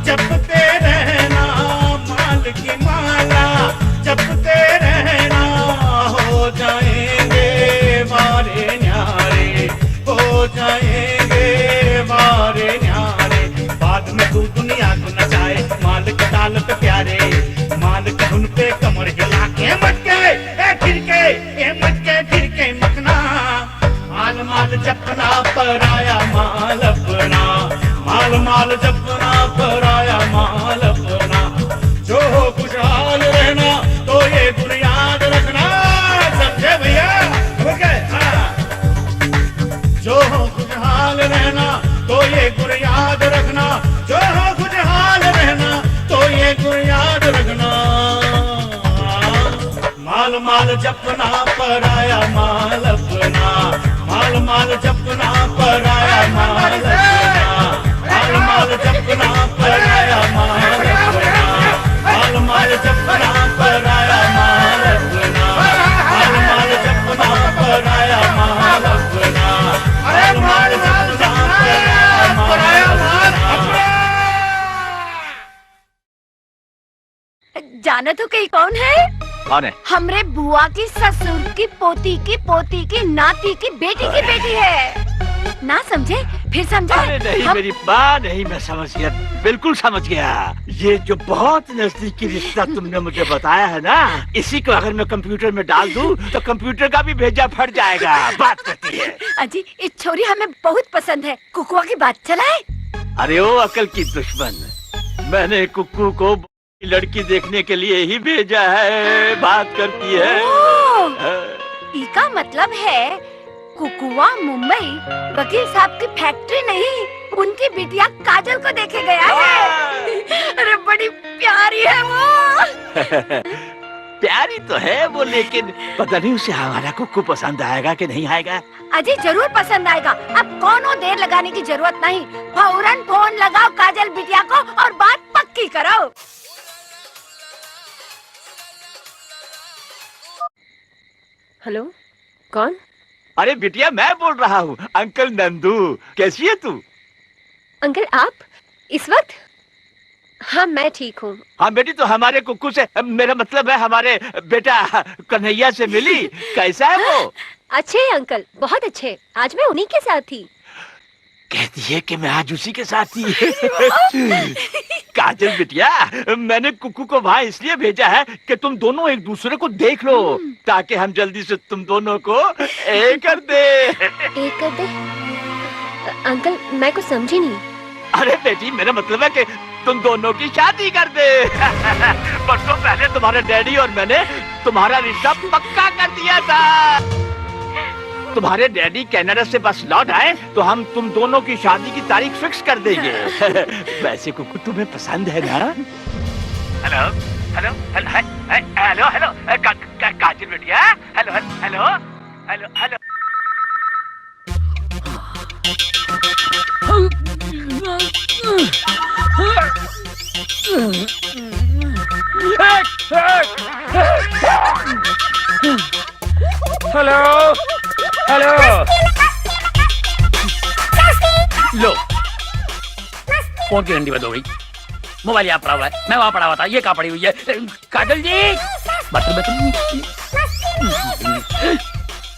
जपते रहना, माल की माला जपते रहना। हो जाएंगे मारे न्यारे, हो जाएंगे मारे न्यारे। बाद में तू दुनिया को नचाए, माल के ताल पे प्यारे। माल के धुन पे कमर हिला के मटके खिड़के, मटके खिड़के मखना। माल माल जपना, पराया माल अपना। माल माल जपना, पराया माल अपना। जो हो खुशहाल रहना तो ये गुण याद रखना, समझे भैया। जो हो खुशहाल रहना तो ये गुण याद रखना। जो हो खुशहाल रहना तो ये गुण याद रखना। माल माल जपना, पराया माल अपना। माल माल जपना, पराया माल अपना। माल माल जपना, पराया माल अपना। माल माल जपना, पराया माल अपना। माल माल जपना, पराया माल अपना। माल माल जपना, पराया माल अपना। जाना तो कहीं कौन है? कौन है? हमरे बुआ की ससुर की पोती की नाती की बेटी है। ना समझे? फिर समझा? अरे नहीं मेरी माँ, नहीं, मैं समझ गया, बिल्कुल समझ गया। ये जो बहुत नजदीकी रिश्ता तुमने मुझे बताया है ना, इसी को अगर मैं कंप्यूटर में डाल दूं तो कंप्यूटर का भी भेजा फट जाएगा। बात करती है। अजी, इस छोरी हमें बहुत पसंद है। कुकुआ की बात चलाए। अरे ओ अकल की दुश्मन, मैंने कुक्कू को लड़की देखने के लिए ही भेजा है। बात करती है। इसका मतलब है कुकुआ मुंबई वकील साहब की फैक्ट्री नहीं, उनकी बिटिया काजल को देखे गया है। अरे बड़ी प्यारी है वो। प्यारी तो है वो, लेकिन पता नहीं उसे हमारा कुक्कू पसंद आएगा कि नहीं आएगा। अजी जरूर पसंद आएगा। अब कोनो देर लगाने की जरूरत नहीं, फौरन फोन लगाओ काजल बिटिया को और बात पक्की करो। हेलो, कौन? अरे बिटिया, मैं बोल रहा हूँ, अंकल नंदू। कैसी है तू? अंकल आप इस वक्त? हाँ मैं ठीक हूँ। हाँ बेटी, तो हमारे कुक्कू से, मेरा मतलब है हमारे बेटा कन्हैया से मिली? कैसा है वो? अच्छे है अंकल, बहुत अच्छे। आज मैं उन्हीं के साथ थी। कहती है कि मैं आज उसी के साथ थी। काजल काजल बिटिया, मैंने कुकू को वहाँ इसलिए भेजा है कि तुम दोनों एक दूसरे को देख लो, ताकि हम जल्दी से तुम दोनों को एक कर दे। एक कर दे? अंकल मैं कुछ समझी नहीं। अरे बेटी, मेरा मतलब है कि तुम दोनों की शादी कर दे। बरसों पहले तुम्हारे डैडी और मैंने तुम्हारा रिश्ता पक्का कर दिया था। तुम्हारे डैडी कनाडा से बस लौट आए तो हम तुम दोनों की शादी की तारीख फिक्स कर देंगे। वैसे कुकू तुम्हें पसंद है ना? Hello hello hello hello hello Kajal बिटिया, hello hello hello hello. Hello hello, लो फोन की घंटी बंद हो गई, मोबाइल यहाँ पड़ा हुआ है, मैं वहाँ पड़ा हुआ था, ये कहाँ पड़ी हुई है? काजल जी,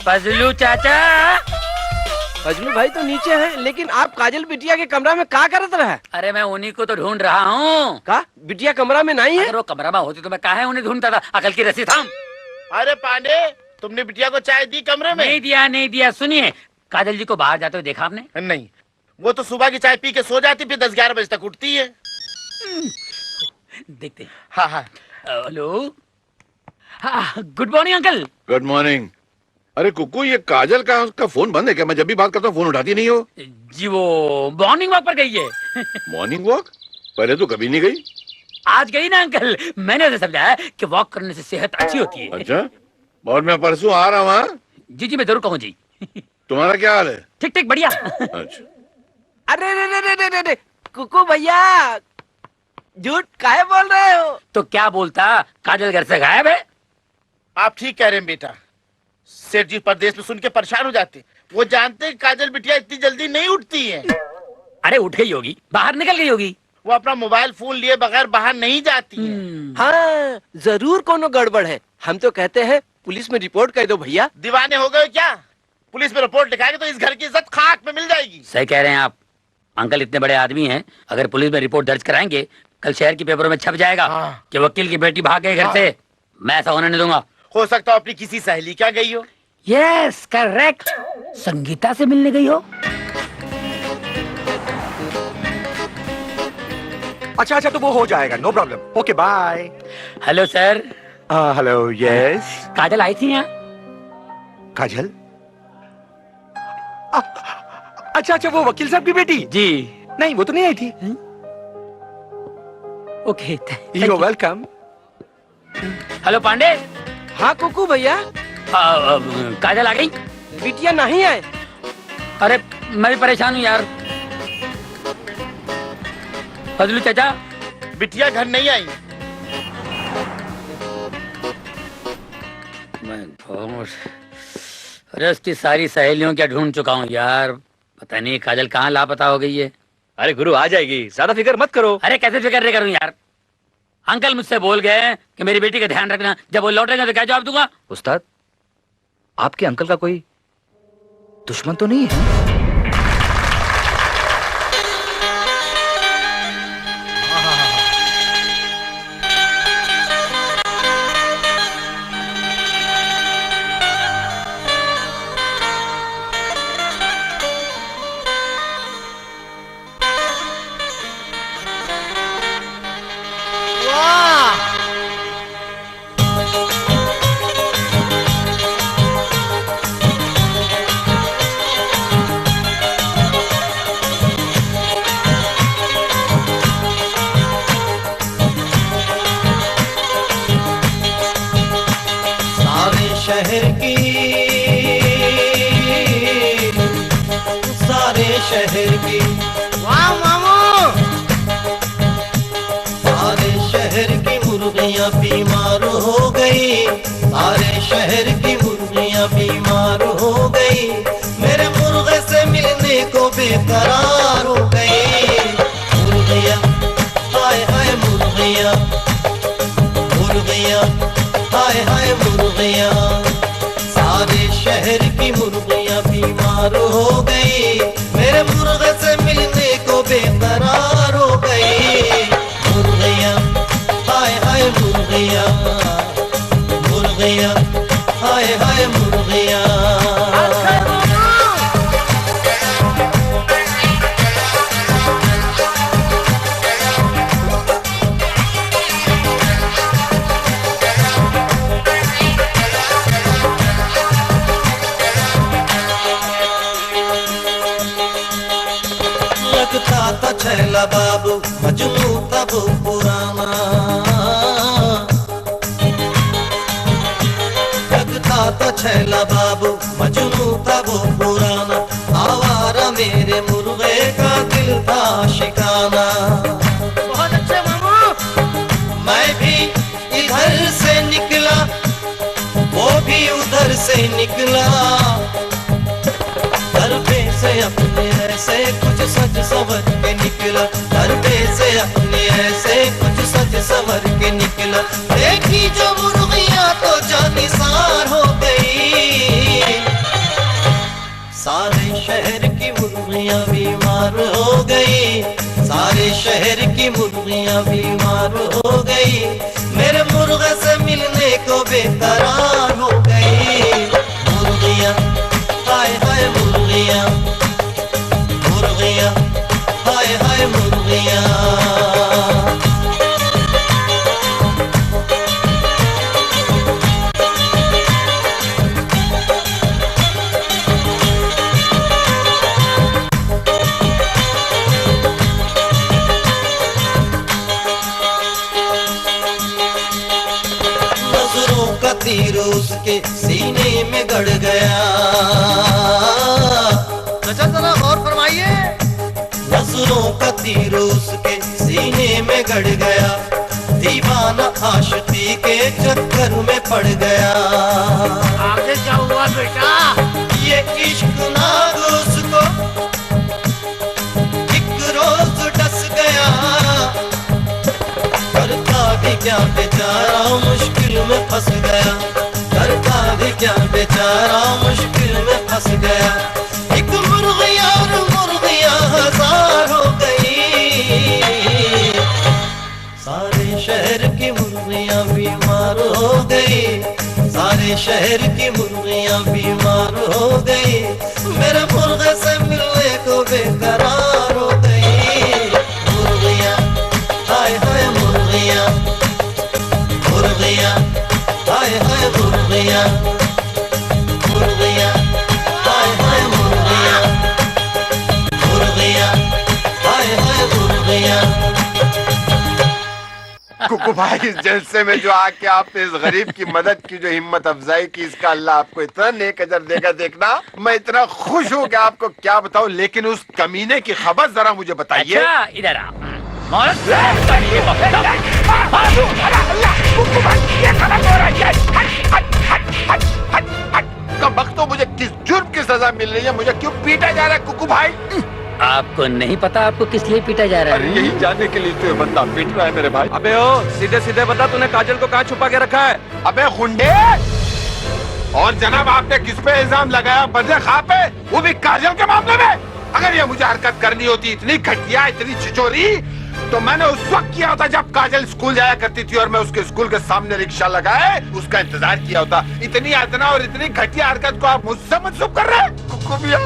फजलू चाचा। फजलू भाई तो नीचे हैं, लेकिन आप काजल बिटिया के कमरा में क्या करत रहे? अरे मैं उन्हीं को तो ढूंढ रहा हूँ। का बिटिया कमरा में नहीं है? अगर वो कमरा में होती तो मैं कहा उन्हें ढूंढता था, अकल की रस्सी थाम। अरे पांडे, तुमने बिटिया को चाय दी कमरे में? नहीं दिया। सुनिए, काजल जी को बाहर जाते हुए देखा आपने? नहीं, वो तो सुबह की चाय पी के सो जाती, फिर 10-11 बजे तक उठती है। देखते हैं। हाँ हाँ। Hello, good morning uncle. Good morning. अरे कुकू, ये काजल का उसका फोन बंद है क्या? मैं जब भी बात करता हूँ फोन उठाती नहीं हो। जी वो मॉर्निंग वॉक पर गई है। Morning walk? पहले तो कभी नहीं गई। आज गई ना अंकल, मैंने उसे समझाया कि वॉक करने से सेहत अच्छी होती है। अच्छा, और मैं परसों आ रहा हूँ। हाँ जी मैं जरूर कहूँ जी। तुम्हारा क्या हाल है? ठीक बढ़िया। अच्छा। अरे रे कुकू भैया, झूठ काहे बोल रहे हो? तो क्या बोलता, काजल घर से गायब है। आप ठीक कह रहे हैं बेटा, सेठ जी परदेश में सुन के परेशान हो जाते। वो जानते हैं काजल बिटिया इतनी जल्दी नहीं उठती है। अरे उठ गई होगी, बाहर निकल गई होगी। वो अपना मोबाइल फोन लिए बगैर बाहर नहीं जाती है। हाँ, जरूर कोनो गड़बड़ है। हम तो कहते हैं पुलिस में रिपोर्ट कर दो भैया। दीवाने हो गए क्या? पुलिस में रिपोर्ट लिखाएंगे तो इस घर की इज्जत खाक में मिल जाएगी। सही कह रहे हैं आप अंकल, इतने बड़े आदमी हैं, अगर पुलिस में रिपोर्ट दर्ज कराएंगे कल शहर के पेपरों में छप जाएगा कि वकील की बेटी भाग गई घर से। मैं ऐसा होने नहीं दूंगा। हो सकता है अपनी किसी सहेली क्या गई हो। यस करेक्ट, संगीता से मिलने गई हो। अच्छा तो वो हो जाएगा, no problem. Okay bye. Hello sir. Hello yes. Kajal आई थी यहाँ? काजल? अच्छा वो वकील साहब की बेटी? जी नहीं, वो तो नहीं आई थी। Okay you welcome. Hello Pandey. हाँ कुकू भैया। काजल आ गई? बिटिया नहीं आए। अरे मैं भी परेशान हूँ यार। फजलू चाचा, बिटिया घर नहीं आई। अरे उसकी सारी सहेलियों क्या ढूंढ चुका हूँ यार, पता नहीं काजल कहाँ लापता हो गई है। अरे गुरु आ जाएगी, ज्यादा फिक्र मत करो। अरे कैसे फिक्र नहीं करूँ यार, अंकल मुझसे बोल गए कि मेरी बेटी का ध्यान रखना, जब वो लौटेगा तो क्या जवाब दूंगा? उस्ताद, आपके अंकल का कोई दुश्मन तो नहीं है? शहर की वाह मामू, सारे शहर की मुर्गियाँ बीमार हो गई, सारे शहर की मुर्गियाँ बीमार हो गई, मेरे मुर्गे से मिलने को बेकरार हो गई। मुर्गियाँ हाय हाय मुर्गियाँ, मुर्गियाँ हाय हाय मुर्गियाँ, सारे शहर की मुर्गियाँ बीमार हो गई, मेरे मुर्गे से मिलने को बेकरार हो गई। बाबू मजनू तब पुराना जगता तो छैला बाबू मजनू तब पुराना आवारा मेरे मुर्गे का दिल था शिकाना। बहुत अच्छा मामू। मैं भी इधर से निकला वो भी उधर से निकला दरबे से अपने ऐसे कुछ सज सवर के निकला दरबे से अपने ऐसे कुछ सज सवर के निकला। देखी जो मुर्गियां तो जानिसार हो गई सारे शहर की मुर्गियां बीमार हो गई सारे शहर की मुर्गियां बीमार हो गई मेरे मुर्गे से मिलने को बेकरार हो गई। मुर्गियां हाय हाय मुर्गियां मुर्गियां हाय हाय मुर्गियां। तीर उसके सीने में गड़ गया। चाचा जरा गौर फरमाइए। नजरों का तीर उसके सीने में गड़ गया दीवाना आशिकी के चक्कर में पड़ गया। आगे क्या हुआ बेटा? ये इश्क नाग उसको एक रोज डस गया करता भी क्या बेचारा मुश्किल में फंस गया करता भी क्या बेचारा मुश्किल में फंस गया। एक मुर्गियां और मुर्गियां हजार हो गई सारे शहर की मुर्गियां बीमार हो गई सारे शहर की मुर्गियां बीमार हो गई मेरे मुर्गे से मिलने को बेकरार हो गई। मुर्गियां हाय हाय मुर्गियां मुर्गियां हाय हाय मुर्गियां मुर्गियां हाय हाय मुर्गियां मुर्गियां हाय हाय मुर्गियां। कुकू भाई, इस जलसे में जो आके आपने इस गरीब की मदद की, जो हिम्मत अफजाई की, इसका अल्लाह आपको इतना नेक अजर देगा। देखना मैं इतना खुश हूँ कि आपको क्या बताऊँ। लेकिन उस कमीने की खबर जरा मुझे बताइए। अच्छा, इधर आ। वक्त तो मुझे किस जुर्म की सजा मिल रही है, मुझे क्यों पीटा जा रहा है कुकू भाई? आपको नहीं पता आपको किस लिए पीटा जा रहा है? यही जानने के लिए तो बंदा पीट रहा है मेरे भाई। अबे ओ सीधे सीधे बता, तूने काजल को कहाँ छुपा के रखा है? अबे गुंडे, और जनाब आपने किस पे इल्जाम लगाया? बदले खा पे, वो भी काजल के मामले में। अगर ये मुझे हरकत करनी होती, इतनी घटिया इतनी छिचोरी, तो मैंने उस वक्त किया होता जब काजल स्कूल जाया करती थी और मैं उसके स्कूल के सामने रिक्शा लगाए उसका इंतजार किया होता। इतनी यातना और इतनी घटिया हरकत को आप मुझसे मंसूब कर रहे हैं कुकू भैया।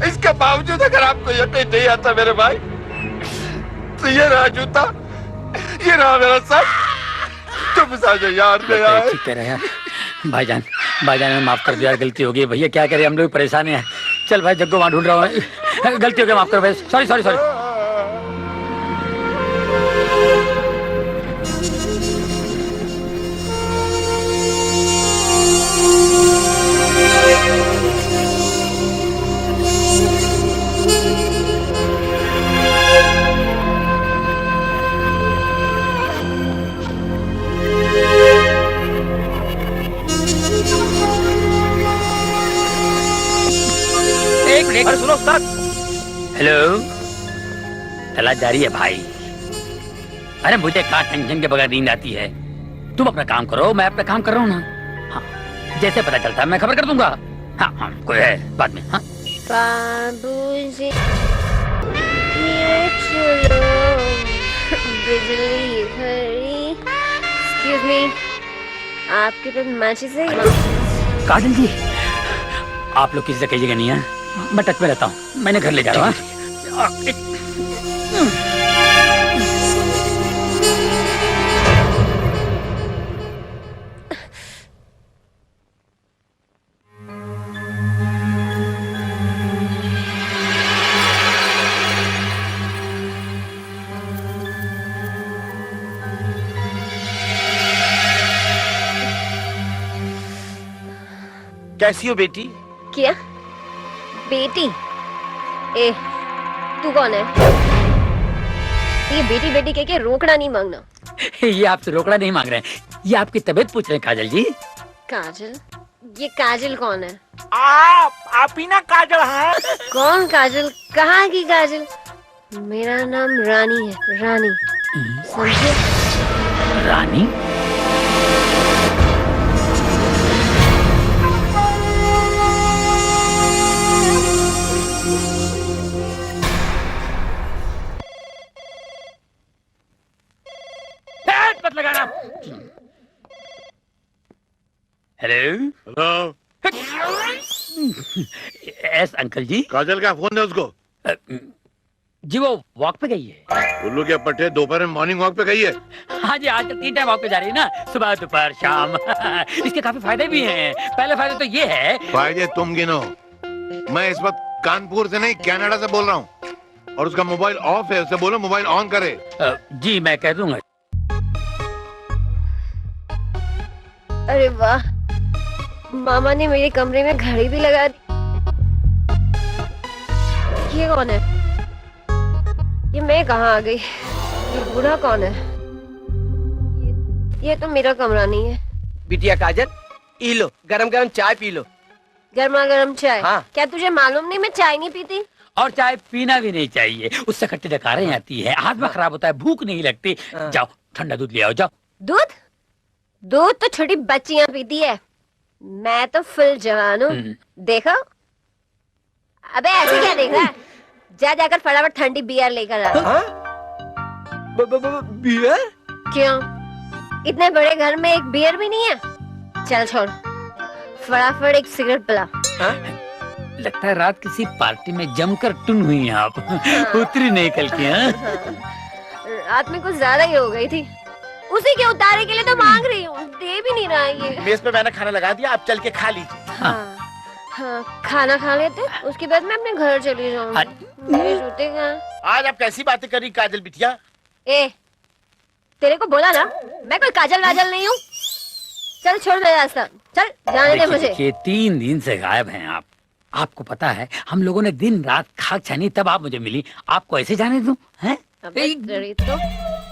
इसके बावजूद अगर आपको यकीन नहीं आता मेरे भाई, तो ये रहा जूता, ये रहा मेरा सब, तुम साझे यार ले आए। ठीक कह रहे हैं भाईजान, भाईजान माफ कर दिया, गलती हो गई भैया, क्या करें हम लोग परेशान हैं। चल भाई जग्गू वहाँ ढूंढ रहा हूँ, गलती हो गई माफ करो भाई, सॉरी सॉरी सॉरी। अरे सुनो उस्ताद। हेलो, तलाश जारी है भाई। अरे मुझे कहाँ टेंशन के बगैर नींद आती है। तुम अपना काम करो, मैं अपना काम कर रहा हूँ ना। हाँ, जैसे पता चलता है मैं खबर कर दूंगा। हाँ हाँ, कोई है बाद में। हाँ बाबूजी चलो बिजली घड़ी। एक्सक्यूज मी, आपके पास मैचेस है? काजल जी, आप लोग किसी से कहिएगा नहीं है, मैं टच में रहता हूँ, मैंने घर ले जा रहा हूँ। कैसी हो बेटी? क्या बेटी? ए, तू कौन है? ये बेटी बेटी कह के रोकड़ा नहीं मांगना। ये आपसे रोकड़ा नहीं मांग रहे हैं, ये आपकी तबीयत पूछ रहे हैं काजल जी। काजल? ये काजल कौन है? आप ही ना काजल है? कौन काजल? कहाँ की काजल? मेरा नाम रानी है, रानी। समझे? रानी? मत लगाना। हेलो हेलो, एस अंकल जी। काजल का फोन है उसको? जी वो वॉक पे गई है। उल्लू के पट्टे दोपहर में मॉर्निंग वॉक पे गई है। हाँ जी, आज तक 3 टाइम वॉक पे जा रही है ना, सुबह दोपहर शाम। इसके काफी फायदे भी हैं। पहले फायदा तो ये है। फायदे तुम गिनो, मैं इस वक्त कानपुर से नहीं कनाडा से बोल रहा हूँ, और उसका मोबाइल ऑफ है, उसे बोलो मोबाइल ऑन करे। जी मैं कह दूंगा। अरे वाह, मामा ने मेरे कमरे में घड़ी भी लगा दी। ये कौन है? ये मैं कहाँ आ गई? ये बूढ़ा कौन है? ये तो मेरा कमरा नहीं है। बिटिया काजल, ई लो गरम गरम चाय पी लो। गर्मा गर्म चाय? हाँ। क्या तुझे मालूम नहीं मैं चाय नहीं पीती? और चाय पीना भी नहीं चाहिए, उससे खट्टी डकारें आती है, हाथ खराब होता है, भूख नहीं लगती। जाओ ठंडा दूध ले आओ, जाओ। दूध? दूध तो छोटी बच्चियां पीती है, मैं तो फुल जवान हूँ। देखो। अबे ऐसे क्या देख रहा है? जा जाकर फटाफट ठंडी बियर लेकर आ। बियर? क्यों? इतने बड़े घर में एक बियर भी नहीं है? चल छोड़, फटाफट एक सिगरेट पिला। लगता है रात किसी पार्टी में जमकर टुन हुई आप। उतरी नहीं कल की। रात में कुछ ज्यादा ही हो गई थी, उसी के उतारे के लिए तो मांग रही हूँ, दे भी नहीं रहा है ये। मेज पे मैंने खाना लगा दिया, आप चल के खा लीजिए। हाँ, खाना खा लेते, उसके बाद मैं अपने घर चली जाऊंगी। मेरे जूते कहाँ? आज आप कैसी बातें कर रही काजल बिटिया? ए, तेरे को बोला ना, मैं कोई काजल वाजल नहीं हूँ। चल छोड़ दे रास्ता, चल जाने दे मुझे। ये 3 दिन से गायब हैं आप। आपको पता है हम लोगों ने दिन रात खाक छानी, तब आप मुझे मिली। आपको ऐसे जाने दूं? हैं? अबे तो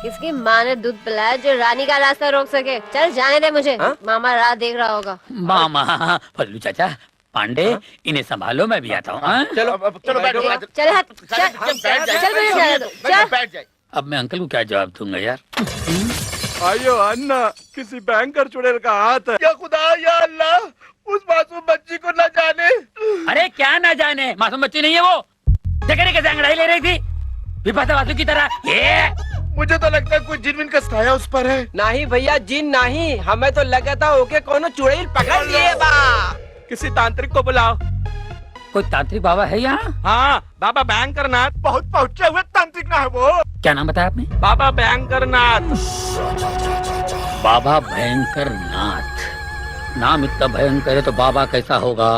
किसकी माँ ने दूध पिलाया जो रानी का रास्ता रोक सके? चल जाने दे मुझे। मामा रात देख रहा होगा। मामा, फल्लू चाचा, पांडे, इन्हें संभालो, मैं भी आता हूँ। चलो चलो बैठो। चल बैठ जाए। अब मैं अंकल को क्या जवाब दूंगा यार? आयो अन्ना, किसी बैंकर चुड़ैल का हाथ है। या खुदा या अल्लाह, उस मासूम बच्ची को न जाने। अरे क्या ना जाने, मासूम बच्ची नहीं है वो। जगह कैसे अंगड़ाई ले रही थी विपाशा वासु की तरह। मुझे तो लगता है कोई जिन का साया उस पर है। नहीं भैया, जिन नहीं, हमें तो लगा था ओके कोनो चुड़ैल पकड़ लिए बा। किसी तांत्रिक को बुलाओ। कोई तांत्रिक बाबा है यहाँ? हाँ, बाबा बैंकरनाथ। बहुत पहुँचे हुए तांत्रिक ना है वो। क्या नाम बताया आपने? बाबा बैंकरनाथ। बाबा भयंकर नाथ, नाम इतना भयंकर है तो बाबा कैसा होगा?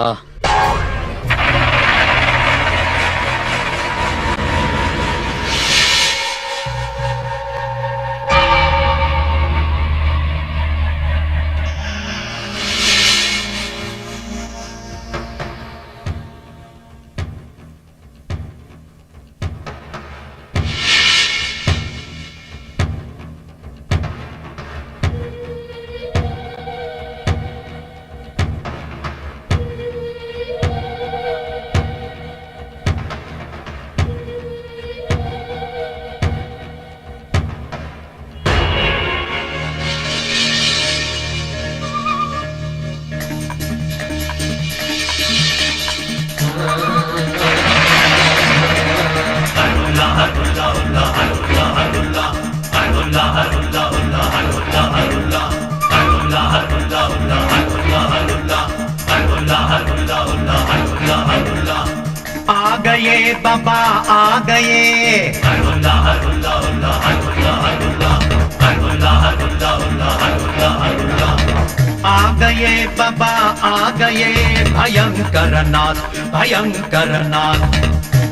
आ गए बाबा आ गए, आ गए बाबा आ गए, भयंकर नाथ भयंकर नाथ।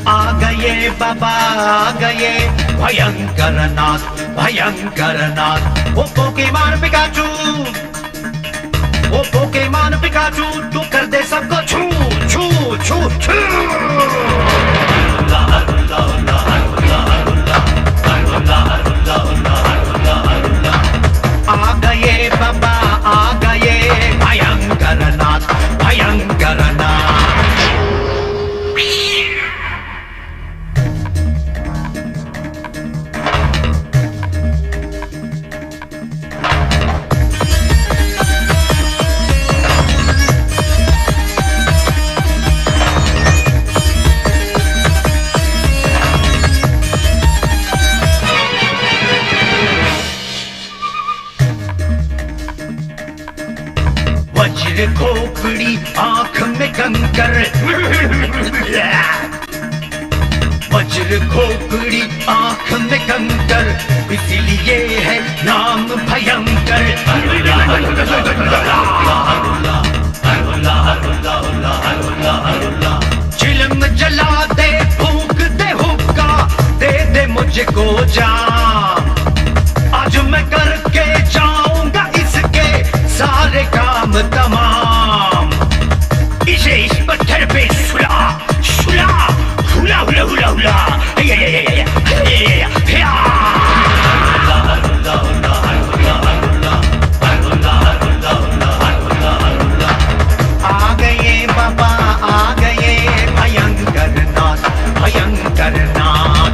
आ गए बाबा आ गए, भयंकर नाथ भयंकर नाथ। वो पोकेमॉन पिकाचू, ओ पोकेमॉन पिकाचू तू कर दे सबको छू छू छू छू। आ गए बाबा आ गए भयंकर नाथ भयंकर नाथ। वज्र खोपड़ी आंख में कंकर वज्र खोपड़ी आंख में कंकर इसलिए है नाम भयंकर। चिलम जला दे फूंक दे हुक्का दे दे मुझको जान। आज मैं करके जाऊंगा इसके सारे काम तमाम। इसे इस पत्थर पे सुला सुला हुला हुला हुला हुला आ गए बाबा आ गए भयंकर नाथ भयंकर नाथ।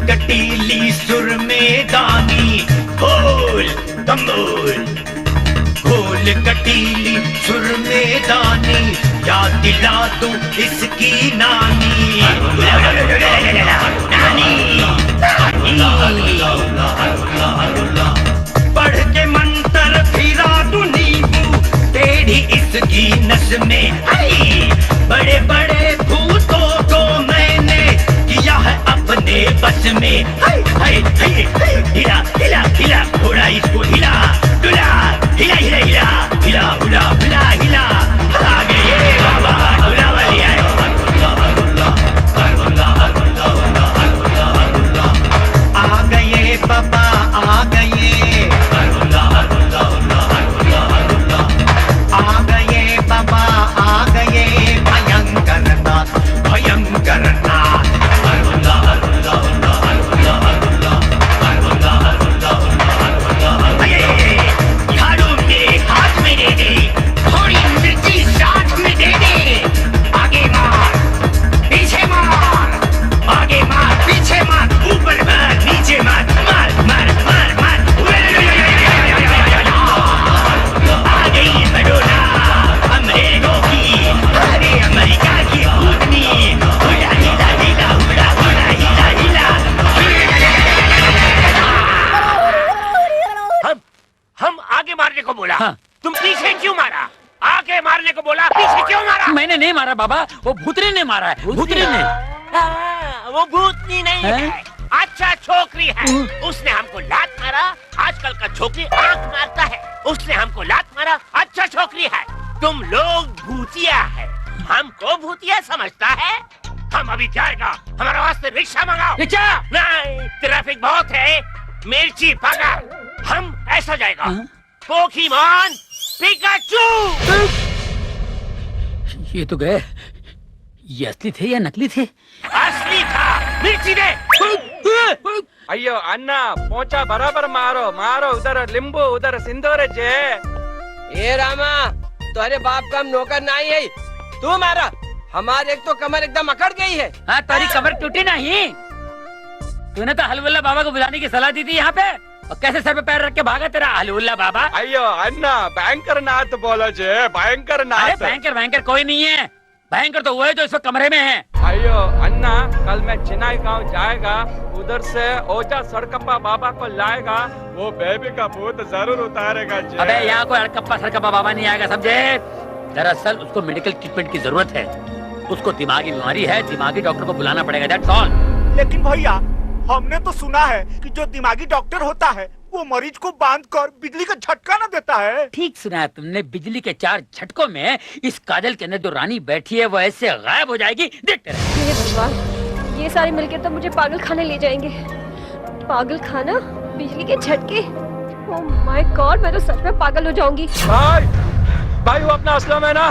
कटीली सुर में दानी बोल कमोल बोल कटीली सुर में दानी याद दिला दूं इसकी नानी पढ़ के मंत्र फिरा दूं नींबू टेढ़ी इसकी नस में। बड़े बड़े भूतों को मैंने किया है अपने बस में। हिला हिला हिला घोड़ा इसको हिला डुला हिला हिला हिला हिला हुला हुला हिला। आ गए बाबा डुला वाली आए। आ गए बाबा आ गए आ गए बाबा आ गए भयंकर नाथ भयंकर नाथ। झाड़ू में हाथ में दे दे थोड़ी मिर्ची साथ में दे दे। आगे मार पीछे मार आगे मार पीछे मार ऊपर मार नीचे मार मार मार मार मार। आ गई मडोना अमरीका की अरे अमेरिका की भूतनी हुला हिला हिला हुला हुला हिला हिला। हम आगे मारने को बोला तुम पीछे क्यों मारा? आगे मारने को बोला पीछे क्यों मारा? मैंने नहीं मारा बाबा, वो भूतनी ने मारा है। भूतनी ने वो भूतनी नहीं है अच्छा छोकरी है। उसने हमको लात मारा। आजकल का छोकरी आंख मारता है। उसने हमको लात मारा अच्छा छोकरी है। तुम लोग भूतिया है। हमको भूतिया समझता है। हम अभी जाएगा हमारे वास्ते रिक्शा मंगाओ। रिक्शा नहीं ट्रैफिक बहुत है। मिर्ची पकड़ हम ऐसा जाएगा पोकेमॉन पिकाचू। ये तो गए। ये असली थे या नकली थे? असली था। मिर्ची दे। अयो अन्ना पोचा बराबर मारो मारो। उधर लिंबू उधर सिंदूर जे। ए रामा तुम्हारे बाप का हम नौकर नहीं है। तू मारा हमारे एक तो कमर एकदम अकड़ गई है। हाँ तारी कमर टूटी नहीं। तूने तो हलवल्ला बाबा को बुलाने की सलाह दी थी यहाँ पे और कैसे सर पे पैर रख के भागा तेरा हलवल्ला बाबा। अयो अन्ना भयंकर नाथ बोलो जे भयंकर नाथ। अरे भयंकर भयंकर कोई नहीं है। भयंकर तो वो है जो इस वक्त कमरे में है। अयो अन्ना कल मैं चिनाई गांव जाएगा उधर से ओजा सड़कप्पा बाबा को लाएगा। वो बेबी का भूत जरूर उतारेगा जे। अबे यहाँ कोई अड़कप्पा सड़कप्पा बाबा नहीं आएगा समझे। दरअसल उसको मेडिकल ट्रीटमेंट की जरूरत है। उसको दिमागी बीमारी है। दिमागी डॉक्टर को बुलाना पड़ेगा दैट्स ऑल। लेकिन भैया हमने तो सुना है कि जो दिमागी डॉक्टर होता है वो मरीज को बांधकर बिजली का झटका न देता है। ठीक सुना है तुमने। बिजली के 4 झटकों में इस काजल के अंदर जो रानी बैठी है वो ऐसे गायब हो जाएगी। देखते रहे। हे भगवान, ये सारे मिलकर तो मुझे पागल खाने ले जाएंगे। पागल खाना, बिजली के झटके। ओह माय गॉड, मैं तो सच में पागल हो जाऊंगी। भाई वो अपना असलम है ना?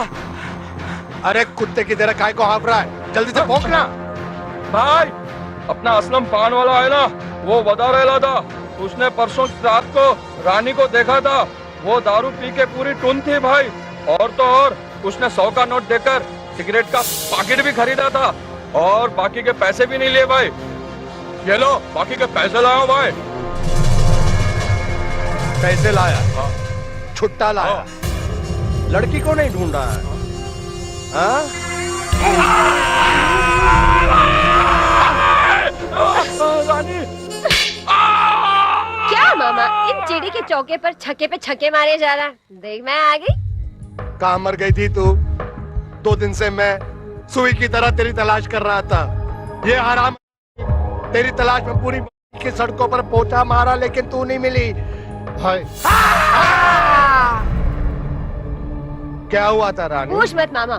अरे कुत्ते की तरह काय को हाँफ रहा है, जल्दी से भौंकना। भाई अपना असलम पान वाला है ना, वो बता रहा था उसने परसों रात को रानी को देखा था। वो दारू पी के पूरी टुन थी भाई। और तो और उसने 100 का नोट देकर सिगरेट का पैकेट भी खरीदा था और बाकी के पैसे भी नहीं लिए भाई। ये लो बाकी के पैसे लाओ भाई। पैसे लाया, छुट्टा लाया, लड़की को नहीं ढूंढ रहा है। रानी क्या मामा, इन चिड़ी के चौके पर छक्के पे छक्के मारे जा रहा? देख मैं आ गई। कहाँ मर गई थी तू? 2 दिन से मैं सुई की तरह तेरी तलाश कर रहा था। ये हराम तेरी तलाश में पूरी की सड़कों पर पोछा मारा लेकिन तू नहीं मिली। हाय क्या हुआ था रानी? पूछ मत मामा,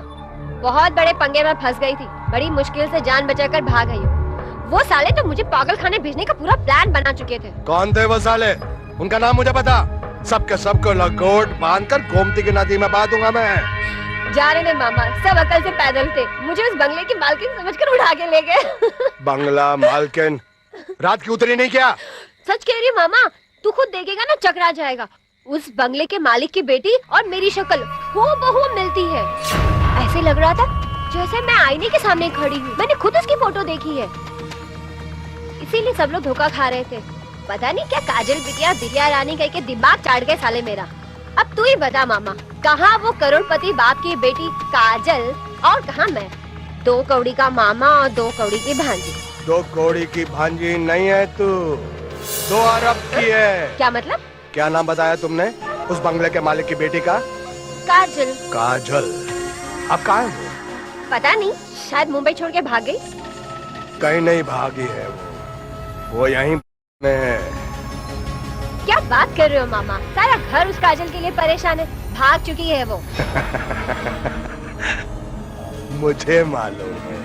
बहुत बड़े पंगे में फंस गई थी। बड़ी मुश्किल से जान बचाकर भाग आई हूँ। वो साले तो मुझे पागल खाने भेजने का पूरा प्लान बना चुके थे। कौन थे वो साले? उनका नाम मुझे पता। सबके सबको लंगोट बांधकर गोमती की नदी में बहा दूंगा मैं। जा रहे मामा, सब अकल से पैदल थे। मुझे उस बंगले की मालकिन समझकर उठा के ले गए। बंगला मालकिन? रात की उतरी नहीं क्या? सच कह रही मामा, तू खुद देखेगा ना, चकरा जाएगा। उस बंगले के मालिक की बेटी और मेरी शक्ल हूबहू मिलती है। ऐसे लग रहा था जैसे मैं आईने के सामने खड़ी हूँ। मैंने खुद उसकी फोटो देखी है, इसीलिए सब लोग धोखा खा रहे थे। पता नहीं क्या काजल बिटिया बिटिया रानी कह के दिमाग चाट गए साले मेरा। अब तू ही बता मामा, कहाँ वो करोड़पति बाप की बेटी काजल और कहाँ मैं? 2 कौड़ी का मामा और 2 कौड़ी की भांजी। 2 कौड़ी की भांजी नहीं है तू, 2 अरब की है। क्या मतलब? क्या नाम बताया तुमने उस बंगले के मालिक की बेटी का? काजल। काजल अब कहाँ है वो? पता नहीं, शायद मुंबई छोड़ के भाग गई। कहीं नहीं भागी है वो यहीं में है। क्या बात कर रहे हो मामा? सारा घर उस काजल के लिए परेशान है। भाग चुकी है वो। मुझे मालूम है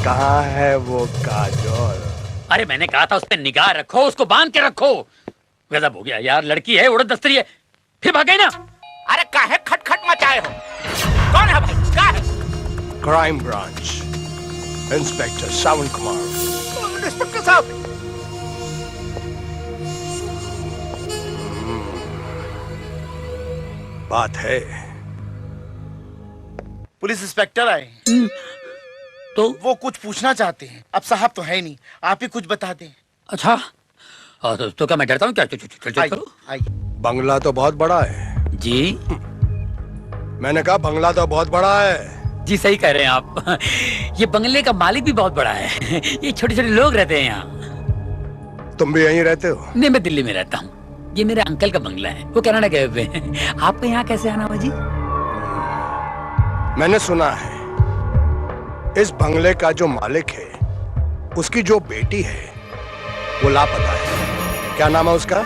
कहाँ है वो काजल। अरे मैंने कहा था उस पर निगाह रखो, उसको बांध के रखो। गजब हो गया यार, लड़की है, उड़द दस्तरी है, फिर भाग गई ना। अरे काहे खटखट मचाए हो? कौन है भाई? क्या है? क्राइम ब्रांच इंस्पेक्टर सावन कुमार। इंस्पेक्टर साहब, बात है। पुलिस इंस्पेक्टर आए। तो वो कुछ पूछना चाहते हैं। अब साहब तो है ही नहीं, आप ही कुछ बता दें। अच्छा तो क्या मैं डरता हूँ क्या? चलो बंगला तो बहुत बड़ा है जी। मैंने कहा बंगला तो बहुत बड़ा है जी। सही कह रहे हैं आप। ये बंगले का मालिक भी बहुत बड़ा है। ये छोटे छोटे लोग रहते हैं यहाँ। तुम भी यहीं रहते हो? नहीं, मैं दिल्ली में रहता हूँ। ये मेरे अंकल का बंगला है, वो कनाडा गए हुए हैं। आपको यहाँ कैसे आना हुआ जी? मैंने सुना है इस बंगले का जो मालिक है उसकी जो बेटी है वो लापता है। क्या नाम है उसका?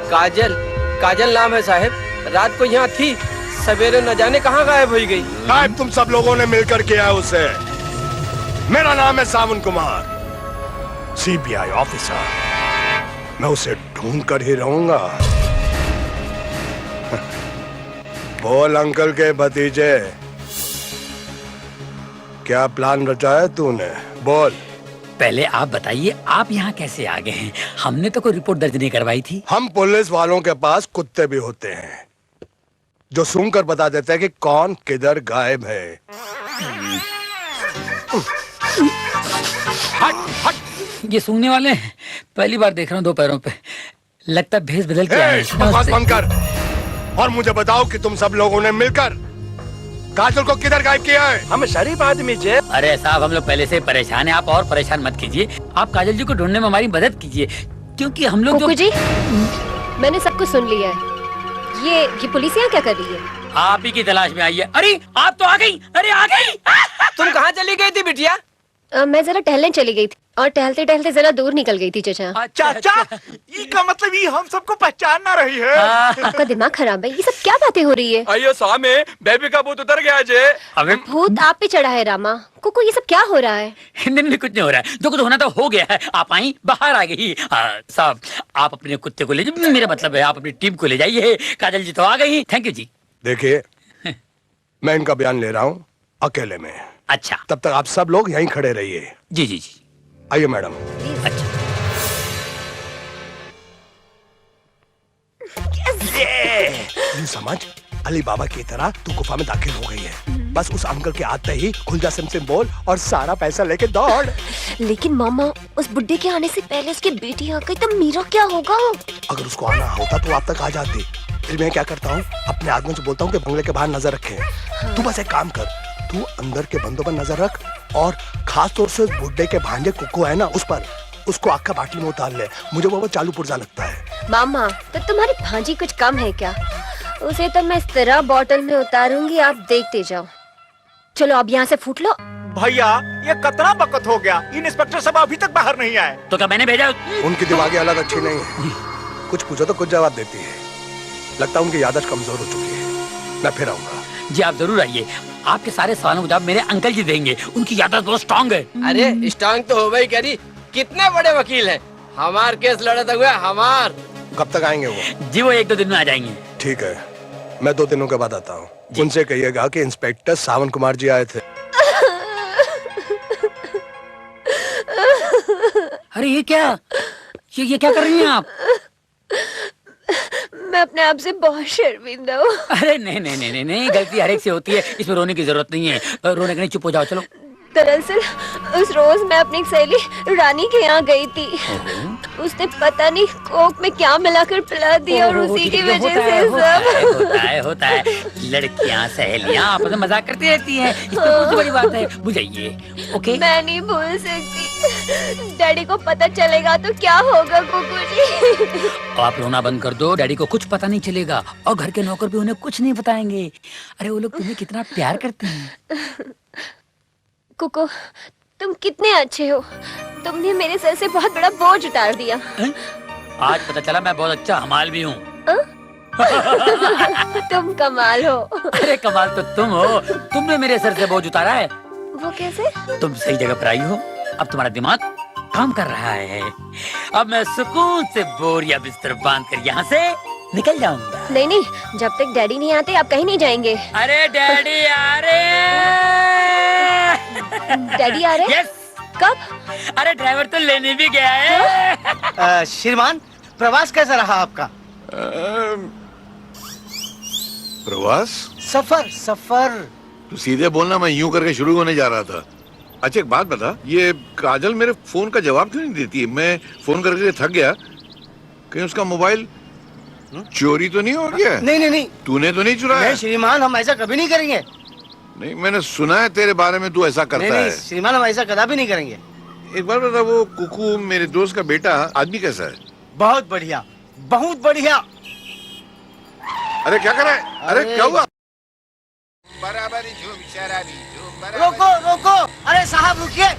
काजल। काजल नाम है साहब। रात को यहाँ थी, सवेरे न जाने कहाँ गायब हो गई। गायब तुम सब लोगों ने मिलकर किया उसे। मेरा नाम है सावन कुमार, सीबीआई ऑफिसर। मैं उसे ढूंढ कर ही रहूंगा। बोल अंकल के भतीजे, क्या प्लान रचा है तूने? बोल। पहले आप बताइए, आप यहाँ कैसे आ गए हैं? हमने तो कोई रिपोर्ट दर्ज नहीं करवाई थी। हम पुलिस वालों के पास कुत्ते भी होते हैं जो सूंघकर बता देते हैं कि कौन किधर गायब है। हट हट, ये सूंघने वाले हैं। पहली बार देख रहा हूँ 2 पैरों पे। लगता है भेष बदल के आए हैं। बकवास बंद कर और मुझे बताओ कि तुम सब लोगों ने मिलकर काजल को किधर गायब किया है? हम शरीफ आदमी जे। अरे साहब, हम लोग पहले से परेशान हैं, आप और परेशान मत कीजिए। आप काजल जी को ढूंढने में हमारी मदद कीजिए, क्योंकि हम लोग जी, मैंने सब कुछ सुन लिया है। ये पुलिस यहाँ क्या कर रही है? आप ही की तलाश में आई है। अरे आप तो आ गई। अरे आ गई। तुम कहाँ चली गई थी बिटिया? मैं जरा टहलने चली गई थी और टहलते टहलते जरा दूर निकल गई थी चाचा। चाचा, इसका मतलब ये हम सबको पहचान ना रही है। आपका दिमाग खराब है, ये सब क्या बातें हो रही है? अयो सामे, बेबी का भूत उतर गया जे। अबे भूत आप पे चढ़ा है रामा। कुकू ये सब क्या हो रहा है? नहीं कुछ नहीं हो रहा है, जो कुछ होना था हो गया है। आप आई बाहर आ गई। साहब आप अपने कुत्ते को ले जाइए, मेरा मतलब है आप अपनी टीम को ले जाइए। काजल जी तो आ गई। थैंक यू जी। देखिए मैं इनका बयान ले रहा हूँ अकेले में। अच्छा, तब तक आप सब लोग यहीं खड़े रहिए। जी जी जी। आइए मैडम। अच्छा ये समझ, अली बाबा की तरह तू गुफा में दाखिल हो गई है। बस उस अंकल के आते ही खुल जा सिम बोल और सारा पैसा लेके दौड़। लेकिन मामा, उस बुड्ढे के आने से पहले उसकी बेटी आ गई तो मेरा क्या होगा? अगर उसको आना होता तो आप तक आ जाती। फिर मैं क्या करता हूँ, अपने आदमियों से बोलता हूँ कि बंगले के बाहर नजर रखें। तू बस एक काम कर, तू अंदर के बंदों पर नजर रख और खास तौर से उस बुड्ढे के भांजे कुकू है ना, उस पर उसको आग का बाटली में उतार ले। मुझे वो चालू पुर्जा लगता है। मामा तो तुम्हारी भांजी कुछ कम है क्या? उसे तो मैं इस तरह बोतल में उतारूंगी, आप देखते जाओ। चलो अब यहाँ से फूट लो। भैया ये कितना वक्त हो गया, इन इंस्पेक्टर सब अभी तक बाहर नहीं आए। तो क्या मैंने भेजा? उनकी दिमागी हालत अच्छी नहीं है, कुछ पूछो तो कुछ जवाब देती है। लगता है उनकी याददाश्त कमजोर हो चुकी है। मैं फिर आऊंगा। जी आप जरूर आइए, आपके सारे सवालों का जवाब मेरे अंकल जी देंगे। उनकी याददाश्त बहुत स्ट्रांग है। अरे स्ट्रांग तो हो गई करी, कितने बड़े वकील हैं। हमार केस लड़े हुए हमार। कब तक आएंगे वो? जी वो 1-2 दिन में आ जाएंगे। ठीक है, मैं 2 दिनों के बाद आता हूँ। उनसे कहिएगा कि इंस्पेक्टर सावन कुमार जी आए थे। अरे ये क्या, ये क्या कर रही हैं आप? मैं अपने आप से बहुत शर्मिंदा हूँ। अरे नहीं, गलती हर एक से होती है, इसमें रोने की जरूरत नहीं है। रोने के नहीं, चुप हो जाओ। चलो। दरअसल उस रोज मैं अपनी एक सहेली रानी के यहाँ गई थी। उसने पता नहीं कोक में क्या मिलाकर पिला दिया और उसी की वजह से सब होता है। लड़कियाँ सहेलियाँ आपस में मजाक करती रहती हैं, इसमें कौन सी बड़ी बात है? बुझाइए। ओके मैं नहीं भूल सकती। डैडी को पता चलेगा तो क्या होगा कुकू जी? आप रोना बंद कर दो, डैडी को कुछ पता नहीं चलेगा और घर के नौकर भी उन्हें कुछ नहीं बताएंगे। अरे वो लोग तुम्हें कितना प्यार करते हैं। कुकू तुम कितने अच्छे हो, तुमने मेरे सर से बहुत बड़ा बोझ उतार दिया। आज पता चला मैं बहुत अच्छा हमाल भी हूँ। तुम कमाल हो। अरे कमाल तो तुम हो, तुमने मेरे सर से बोझ उतारा है। वो कैसे? तुम सही जगह पर आई हो, अब तुम्हारा दिमाग काम कर रहा है। अब मैं सुकून से बोरिया बिस्तर बांध कर यहाँ से निकल जाऊंगा। नहीं, जब तक डैडी नहीं आते आप कहीं नहीं जाएंगे। अरे डैडी आ रहे। डैडी आ रहे? यस। कब? अरे ड्राइवर तो लेने भी गया है। श्रीमान प्रवास कैसा रहा आपका? प्रवास? सफर। तू सीधे बोलना, मैं यूं करके शुरू होने जा रहा था। अच्छा एक बात बता, ये काजल मेरे फोन का जवाब क्यों नहीं देती है? मैं फोन करके थक गया। कहीं उसका मोबाइल चोरी तो नहीं हो गया? नहीं। तूने तो नहीं चुराया? नहीं श्रीमान, हम ऐसा कभी नहीं करेंगे। नहीं, मैंने सुना है तेरे बारे में तू ऐसा करता है। श्रीमान, हम ऐसा कदापि नहीं करेंगे। एक बार बता, वो कुकू मेरे दोस्त का बेटा आदमी कैसा है? बहुत बढ़िया, बहुत बढ़िया। अरे क्या कर रहा है? अरे क्या हुआ? रोको। अरे साहब रुकिए।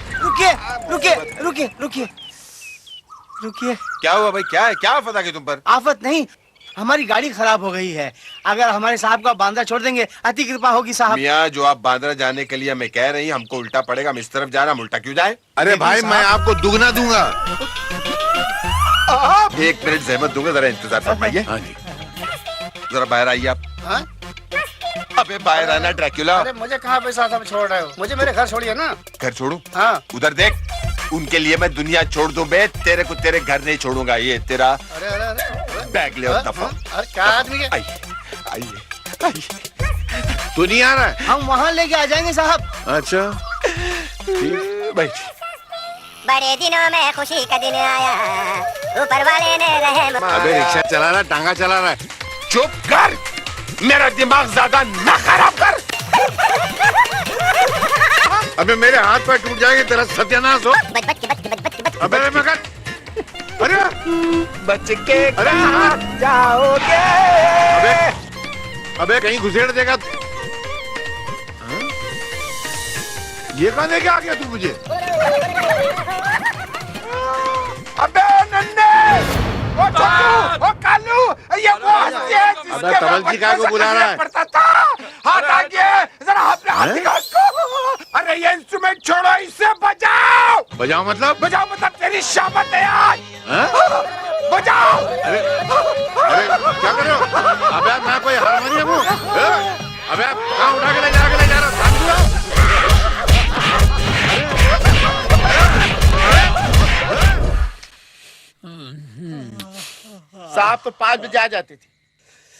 क्या हुआ भाई? क्या है? क्या आफत आ गई तुम पर? आफत नहीं, हमारी गाड़ी खराब हो गई है। अगर हमारे साहब को आप बांद्रा छोड़ देंगे अति कृपा होगी साहब। मियाँ, जो आप बांद्रा जाने के लिए मैं कह रही, हमको उल्टा पड़ेगा। हम इस तरफ जा रहा, हम उल्टा क्यों जाए? अरे भाई मैं आपको दुगना दूंगा। एक मिनट जहमत दूंगा, जरा इंतजार फरमाइए। हाँ जी। जरा बाहर आइए आप। अबे बाहर आना ड्रैक्युला। अरे मुझे कहाँ पे साथ में छोड़ रहे हो? मुझे मेरे घर छोड़िए ना। घर छोड़ू? हाँ। उधर देख, उनके लिए मैं दुनिया छोड़ दूं बे, तेरे को तेरे घर नहीं छोड़ूंगा। ये तेरा बैग ले और दफा। क्या आदमी है? आइए। तू नहीं आ रहा है? हम वहाँ लेके आ जाएंगे साहब। अच्छा ठीक, बैठ। बड़े दिनों में खुशी का दिन आया, ऊपर वाले ने रहम। अबे रिक्शा चला रहा, टांगा चला रहा है। चुप कर, मेरा दिमाग ज्यादा ना खराब कर। अबे मेरे हाथ पैर टूट जाएंगे, तेरा सत्यानाश हो। अबे मगर, अरे बच के अरे जाओगे। अबे कहीं घुसेड़ देगा। ये कहाँ लेके आ गया तू मुझे? अबे नन्हे, ओ छोटू, ओ कालू, ये वो हस्ती है अबे तवलजी काय को बुला रहा है? पड़ता था। हाथ आगे, जरा अपने हाथ दिखा इसको। अरे ये इंस्ट्रूमेंट छोड़ो, इसे बजाओ। बजाओ मतलब? बजाओ मतलब तेरी शामत है आज। बजाओ। अरे क्या कर रहे हो? अबे मैं कोई हारमोनियम हूँ? अबे कहाँ उठा के ले जा रहा हूँ? साहब तो 5 बजे आ जाते थे,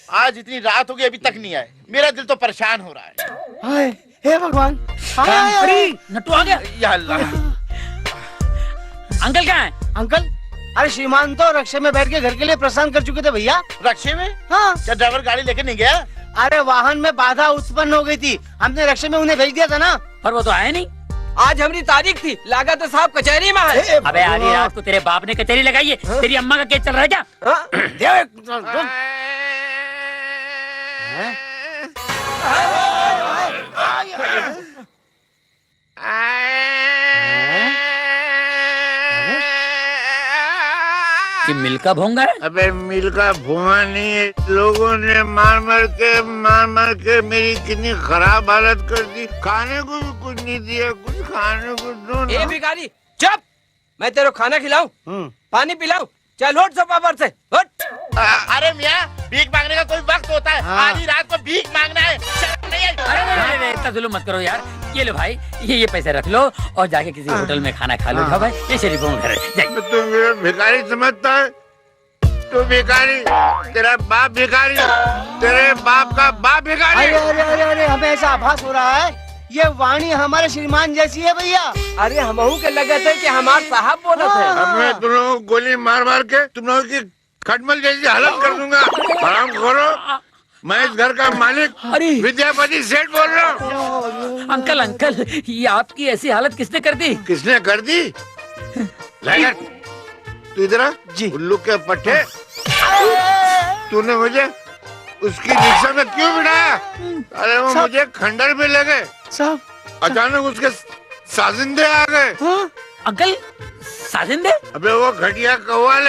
आज इतनी रात हो गई अभी तक नहीं आए। मेरा दिल तो परेशान हो रहा है। हाय हे भगवान, अरे नट्टू आ गया। या अल्लाह। अंकल कहाँ है? अंकल, अरे श्रीमान तो रक्षे में बैठ के घर के लिए प्रस्थान कर चुके थे भैया। रक्षे में? हाँ। क्या ड्राइवर गाड़ी लेके नहीं गया? अरे वाहन में बाधा उत्पन्न हो गई थी, हमने रक्षे में उन्हें भेज दिया था ना। पर वो तो आए नहीं। आज हमारी तारीख थी, लागत तो साहब कचहरी में है। अबे आधी रात को तेरे बाप ने कचहरी लगाई है, तेरी अम्मा का केस चल रहा है क्या? कि मिल का भोंगा है? अबे मिल का भुआ नहीं है, लोगों ने मार मार के मेरी कितनी खराब हालत कर दी। खाने को भी कुछ नहीं दिया, कुछ खाने को दो ना। ए भिखारी चुप, मैं तेरे खाना खिलाऊं, पानी पिलाऊं, चल उठ सोफा पर से उठ। अरे मियाँ, भीख मांगने का कोई वक्त होता है। हाँ। आधी रात को भीख मांगना है, शर्म नहीं आई? अरे इतना जुल्म मत करो यार। ये लो भाई, ये पैसे रख लो और जाके किसी होटल में खाना खा लो। जाओ भाई, ये शरीफों में घर है। जाइए। तू मेरा भिखारी समझता है? तू भिखारी, तेरा बाप भिखारी, तेरे बाप का बाप भिखारी। अरे अरे अरे अरे, हमें ऐसा आभास हो रहा है ये वाणी हमारे श्रीमान जैसी है भैया। अरे हमहू के लगे थे कि हमारे साहब बोलते थे। अब मैं तुम लोगों को गोली मार के तुम लोगों की खटमल जैसी हालत कर दूंगा। हराम खोरो, मैं इस घर का मालिक विद्यापति सेठ बोल रहा हूँ। अंकल अंकल, ये आपकी ऐसी हालत किसने कर दी? किसने कर दी? लाइगर, तू इधर आ। जी। उल्लू के पट्टे, तूने मुझे उसकी रिक्शा में क्यों बिठाया? अरे वो मुझे खंडर में ले गए साहब। अचानक उसके साजिंदे आ गए। अंकल साजिंदे? अबे वो घटिया कव्वाल,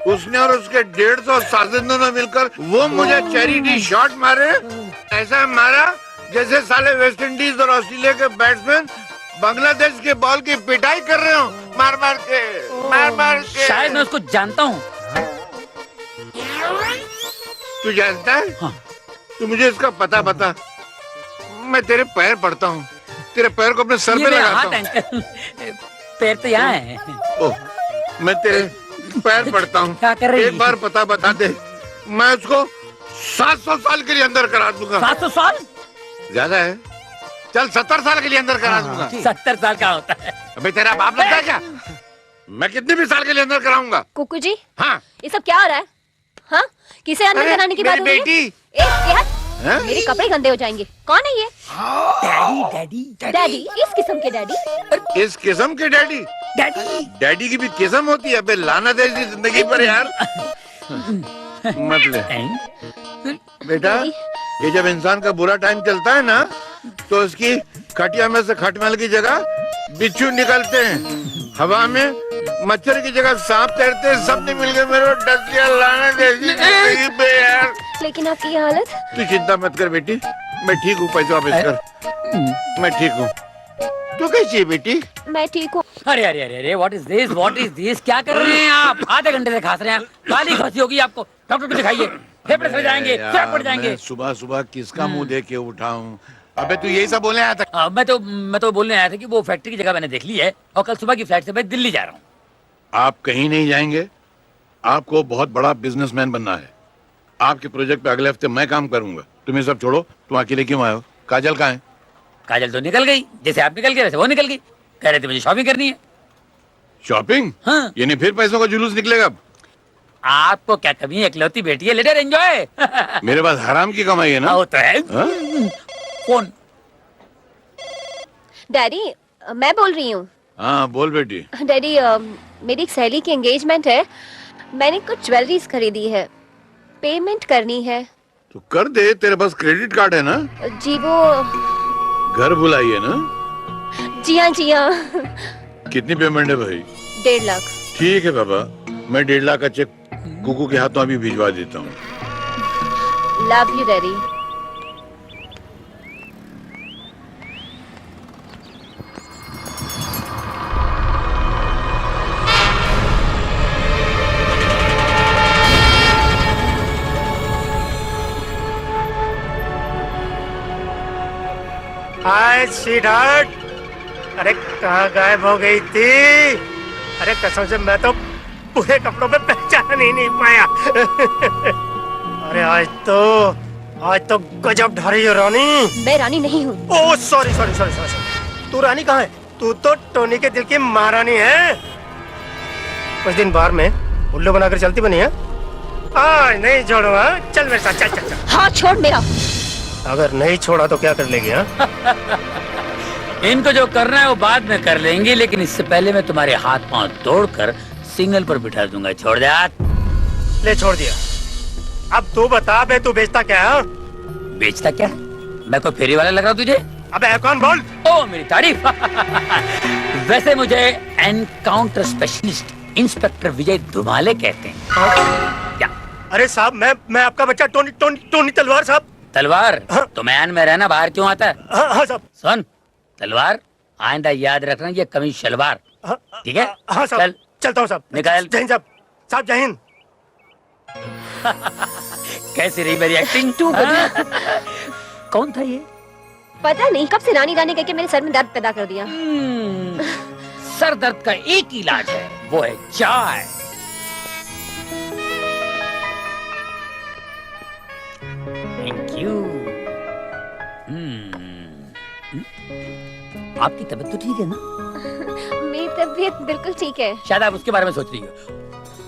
उसने और उसके 150 साजिंदों ने मिलकर वो मुझे चैरिटी शॉट मारे। ऐसा मारा जैसे साले वेस्ट इंडीज और ऑस्ट्रेलिया के बैट्समैन बांग्लादेश के बॉल की पिटाई कर रहे हो, मार मार के। शायद मैं उसको जानता हूँ। तू जानता है? हाँ। तू मुझे इसका पता बता, मैं तेरे पैर पड़ता हूँ, तेरे पैर को अपने सर पे लगाता हूँ। पैर तो यहाँ है। ओह, मैं तेरे पैर पड़ता हूँ। क्या कर रही? एक बार पता बता दे, मैं उसको 700 साल के लिए अंदर करा दूंगा। 700 साल? ज्यादा है, चल 70 साल के लिए अंदर करा दूंगा। 70 साल का होता है? अबे तेरा बाप लगता है क्या? मैं कितने भी साल के लिए अंदर कराऊंगा। कुकू जी, हाँ ये सब क्या हो रहा है? हाँ, किसे अंदर कराने की बात हो रही है? बेटी, मेरे कपड़े गंदे हो जाएंगे। कौन है ये? डैडी। डैडी? इस किस्म के डैडी? इस किस्म के डैडी? डैडी की भी किस्म होती है। अबे लानत है इसी जिंदगी पर यार। मत ले बेटा, ये जब इंसान का बुरा टाइम चलता है ना, तो उसकी खटिया में से खटमल की जगह बिच्छू निकलते हैं, हवा में मच्छर की जगह सांप तैरते हैं। सब ने मिलकर मेरे को डस लिया, लानत है इसी जिंदगी पे यार। लेकिन आपकी ये हालत? तू चिंता मत कर बेटी, मैं ठीक हूँ। पैसे वापस कर, मैं ठीक हूँ। तू कैसी है बेटी? मैं ठीक हूँ। अरे अरे अरे अरे, व्हाट इज दिस? क्या कर रहे हैं आप? आधे घंटे से खास रहे हैं। गाली खांसी होगी आपको, डॉक्टर को दिखाइए। फेफड़े सड़ जाएंगे, सुराख पड़ जाएंगे। सुबह सुबह किसका मुंह देख के उठाऊं? अबे तू यही सब बोलने आया था? मैं तो बोलने आया था कि वो फैक्ट्री की जगह मैंने देख ली है और कल सुबह की फ्लाइट से मैं दिल्ली जा रहा हूँ। आप कहीं नहीं जाएंगे, आपको बहुत बड़ा बिजनेसमैन बनना है। आपके प्रोजेक्ट पे अगले हफ्ते मैं काम करूंगा। तुम ये सब छोड़ो, तुम अकेले क्यों आए हो? काजल कहाँ है? काजल तो निकल गई, जैसे आप निकल गए वैसे वो निकल गई। कह रहे थे मुझे शॉपिंग करनी है। शॉपिंग? हाँ। यानी फिर पैसों का जुलूस निकलेगा अब? आपको क्या कमी है? इकलौती बेटी है, लेटर एंजॉय। मेरे पास हराम की कमाई है ना। वो तो है। कौन? डैडी, मैं बोल रही हूँ। हाँ बोल बेटी। डैडी, मेरी एक सहेली की एंगेजमेंट है, मैंने कुछ ज्वेलरीज खरीदी है, पेमेंट करनी है। तो कर दे, तेरे पास क्रेडिट कार्ड है ना? जी वो घर बुलाई है ना? जी हाँ जी हाँ। कितनी पेमेंट है भाई? 1.5 लाख। ठीक है बाबा, मैं 1.5 लाख का चेक कुकू के हाथों अभी भिजवा देता हूँ। Love you daddy. Hi sweetheart, अरे कहाँ गायब हो गई थी? अरे कसम से मैं तो पूरे कपड़ों पे पहचान ही नहीं पाया। अरे आज तो गजब ढा रही हो रानी। मैं रानी नहीं हूँ। Oh sorry sorry sorry sorry, तू रानी कहाँ है? तू तो टोनी के दिल की महारानी है। कुछ दिन बाहर में उल्लू बनाकर चलती बनी है। नहीं छोड़ो, चल मेरे साथ, चल चल चल। हाँ छोड़ मेरा। अगर नहीं छोड़ा तो क्या कर लेगी? इनको जो करना है वो बाद में कर लेंगे, लेकिन इससे पहले मैं तुम्हारे हाथ पांव तोड़कर सिग्नल पर बिठा दूंगा। छोड़ दे हाथ। ले छोड़ दिया। अब तू बता बे, तू बेचता क्या है? बेचता क्या? मैं कोई फेरी वाला लग रहा हूँ तुझे? अबे कौन बोल? ओ मेरी तारीफ। वैसे मुझे एनकाउंटर स्पेशलिस्ट इंस्पेक्टर विजय दुमाले कहते हैं। क्या? अरे साहब, मैं आपका बच्चा टोनी टोनी टोनी तलवार साहब। तलवार? तो मैन में रहना, बाहर क्यों आता है? हाँ साहब। सुन तलवार, आइंदा याद रखना ये कमीज शलवार, ठीक है? हाँ साहब। चल चलता हूँ साहब। निकाल। जय हिंद साहब। साहब जय हिंद। कैसी रही मेरी एक्टिंग? कौन था ये? पता नहीं कब से रानी रानी कहकर मेरे सर में दर्द पैदा कर दिया। सर दर्द का एक ही इलाज है, वो है चाय। Thank you. आपकी तबीयत तो ठीक है ना? मेरी तबीयत बिल्कुल ठीक है। शायद आप उसके बारे में सोच रही हो।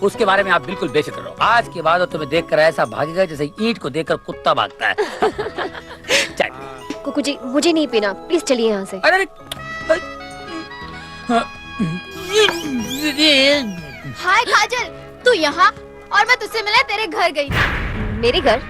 उसके बारे में आप बिल्कुल बेफिक्र रहो। आज के बाद वो तुम्हें देखकर ऐसा भागेगा जैसे ईंट को देखकर कुत्ता भागता है। कुकू जी मुझे नहीं पीना, प्लीज चलिए यहाँ से। अरे हाय काजल, तू यहाँ और मैं तुझसे मिलने तेरे घर गई थी। मेरे घर?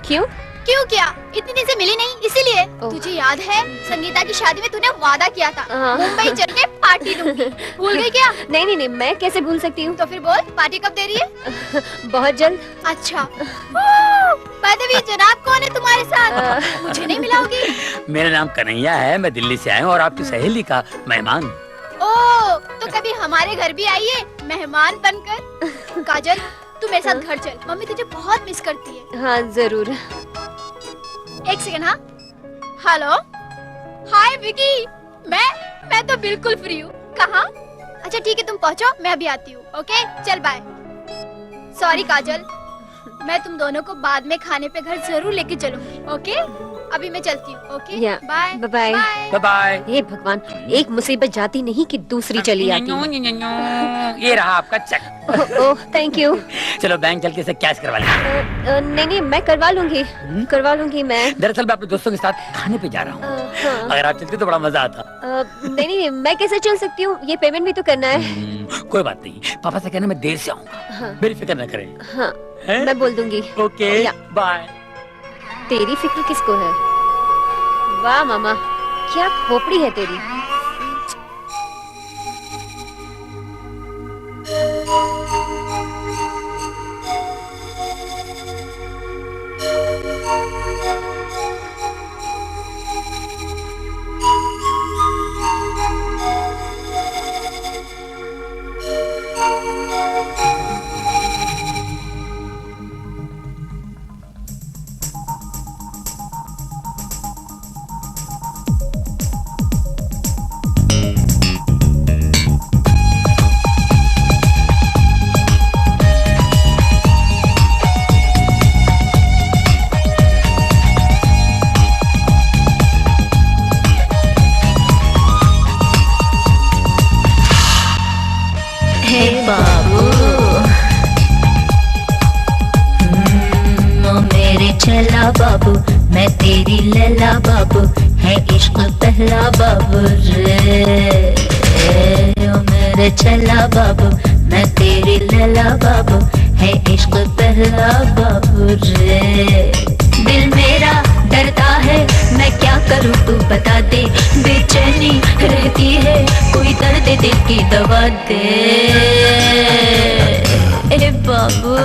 क्यों? क्यों क्या? इतनी दिन से मिली नहीं इसीलिए। तुझे याद है संगीता की शादी में तूने वादा किया था मुंबई चल के पार्टी दूंगी, भूल गई क्या? नहीं, मैं कैसे भूल सकती हूँ? तो फिर बोल, पार्टी कब दे रही है? बहुत जल्द। अच्छा। बाय द वे, जनाब कौन है तुम्हारे साथ? मुझे नहीं मिलाओगी? मेरा नाम कन्हैया है, मैं दिल्ली से आया हूँ और आपकी सहेली का मेहमान। ओह, तो कभी हमारे घर भी आइए मेहमान बनकर। काजल तू मेरे साथ घर चल, मम्मी तुझे बहुत मिस करती है। हाँ जरूर। एक सेकंड। हाँ हेलो, हाय विकी। मैं तो बिल्कुल फ्री हूँ। कहाँ? अच्छा ठीक है, तुम पहुँचो, मैं अभी आती हूँ। ओके चल बाय। सॉरी काजल, मैं तुम दोनों को बाद में खाने पे घर जरूर लेके चलूंगी। ओके अभी मैं चलती हूँ। Okay bye bye bye bye. हे भगवान, एक मुसीबत जाती नहीं कि दूसरी चली आती। ये रहा आपका चेक। Oh thank you. चलो बैंक चल के इसे कैश करवा लेंगे। नहीं मैं करवा लूंगी मैं। दरअसल मैं अपने दोस्तों के साथ खाने पे जा रहा हूँ। अगर आप चलते तो बड़ा मजा आता। नहीं मैं कैसे चल सकती हूँ? ये पेमेंट भी तो करना है। कोई बात नहीं, पापा से कहना मैं देर से आऊंगा। मेरी फिक्र न करें। हाँ मैं बोल दूंगी। Okay bye. तेरी फिक्र किसको है? वाह मामा, क्या खोपड़ी है तेरी। चला बाबू मैं तेरी लैला बाबू, है इश्क पहला बाबू रे। ओ मेरे चला बाबू मैं तेरी लैला बाबू, है इश्क पहला बाबू रे। दिल मेरा डरता है मैं क्या करूँ तू बता दे, बेचैनी देती है, कोई दर्द दिल की दवा दे। ए बाबू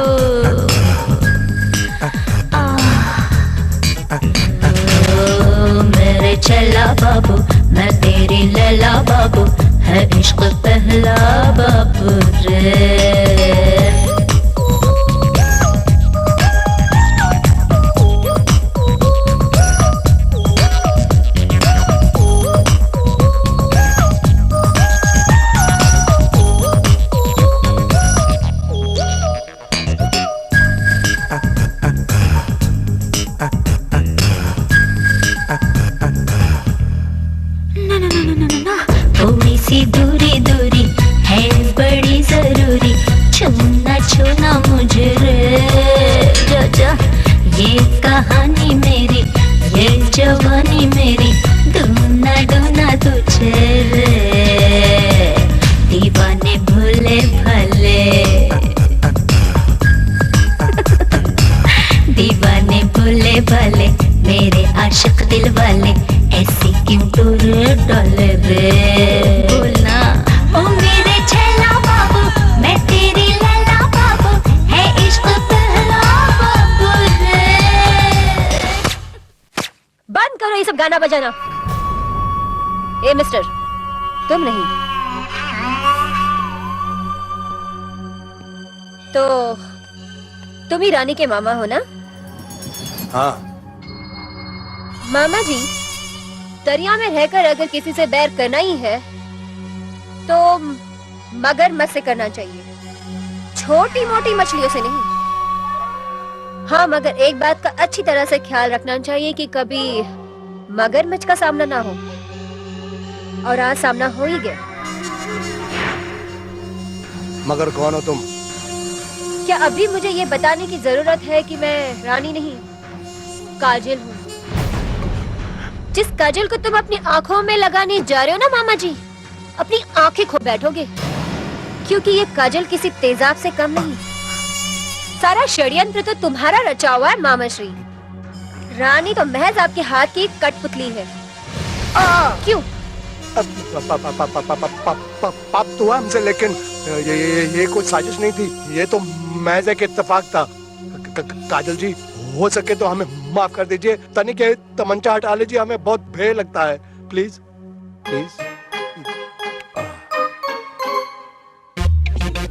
ओ मेरे चला बाबू, मैं तेरी लैला बाबू, है इश्क पहला बाबू रे। थोड़ी सी दूरी दूरी है बड़ी जरूरी, छूना छूना मुझे रे जा जा। ये कहानी मेरी, ये जवानी मेरी, दूना दूना तुझे रे। दीवाने भूले भले दीवाने भूले भले, मेरे आशिक दिल वाले, ऐसी क्यों टूर डोले रे। बोलना ओ मेरे छैला बाबू, मैं तेरी लैला बाबू, है इश्क पहला बाबू रे। बंद करो ये सब गाना बजाना। ए मिस्टर, तुम नहीं तो तुम ही रानी के मामा हो ना? हाँ। मामा जी, दरिया में रहकर अगर किसी से बैर करना ही है तो मगरमच्छ से करना चाहिए, छोटी मोटी मछलियों से नहीं। हाँ, मगर एक बात का अच्छी तरह से ख्याल रखना चाहिए कि कभी मगरमच्छ का सामना ना हो, और आज सामना हो ही गया। मगर कौन हो तुम? क्या अभी मुझे ये बताने की जरूरत है कि मैं रानी नहीं, काजल हूँ। जिस काजल को तुम अपनी आंखों में लगाने जा रहे हो ना मामा जी, अपनी आंखें खो बैठोगे, क्योंकि ये काजल किसी तेजाब से कम नहीं। सारा षड्यंत्र तो तुम्हारा रचा हुआ है मामा श्री। रानी तो महज आपके हाथ की कठपुतली है। क्यों? पाप तो हुआ हमसे, लेकिन ये कोई साजिश नहीं थी, ये तो महज एक इत्तेफाक था। काजल जी, हो सके तो हमें माफ कर दीजिए, तनिक ये तमंचा हटा लीजिए, हमें बहुत भय लगता है। Please please.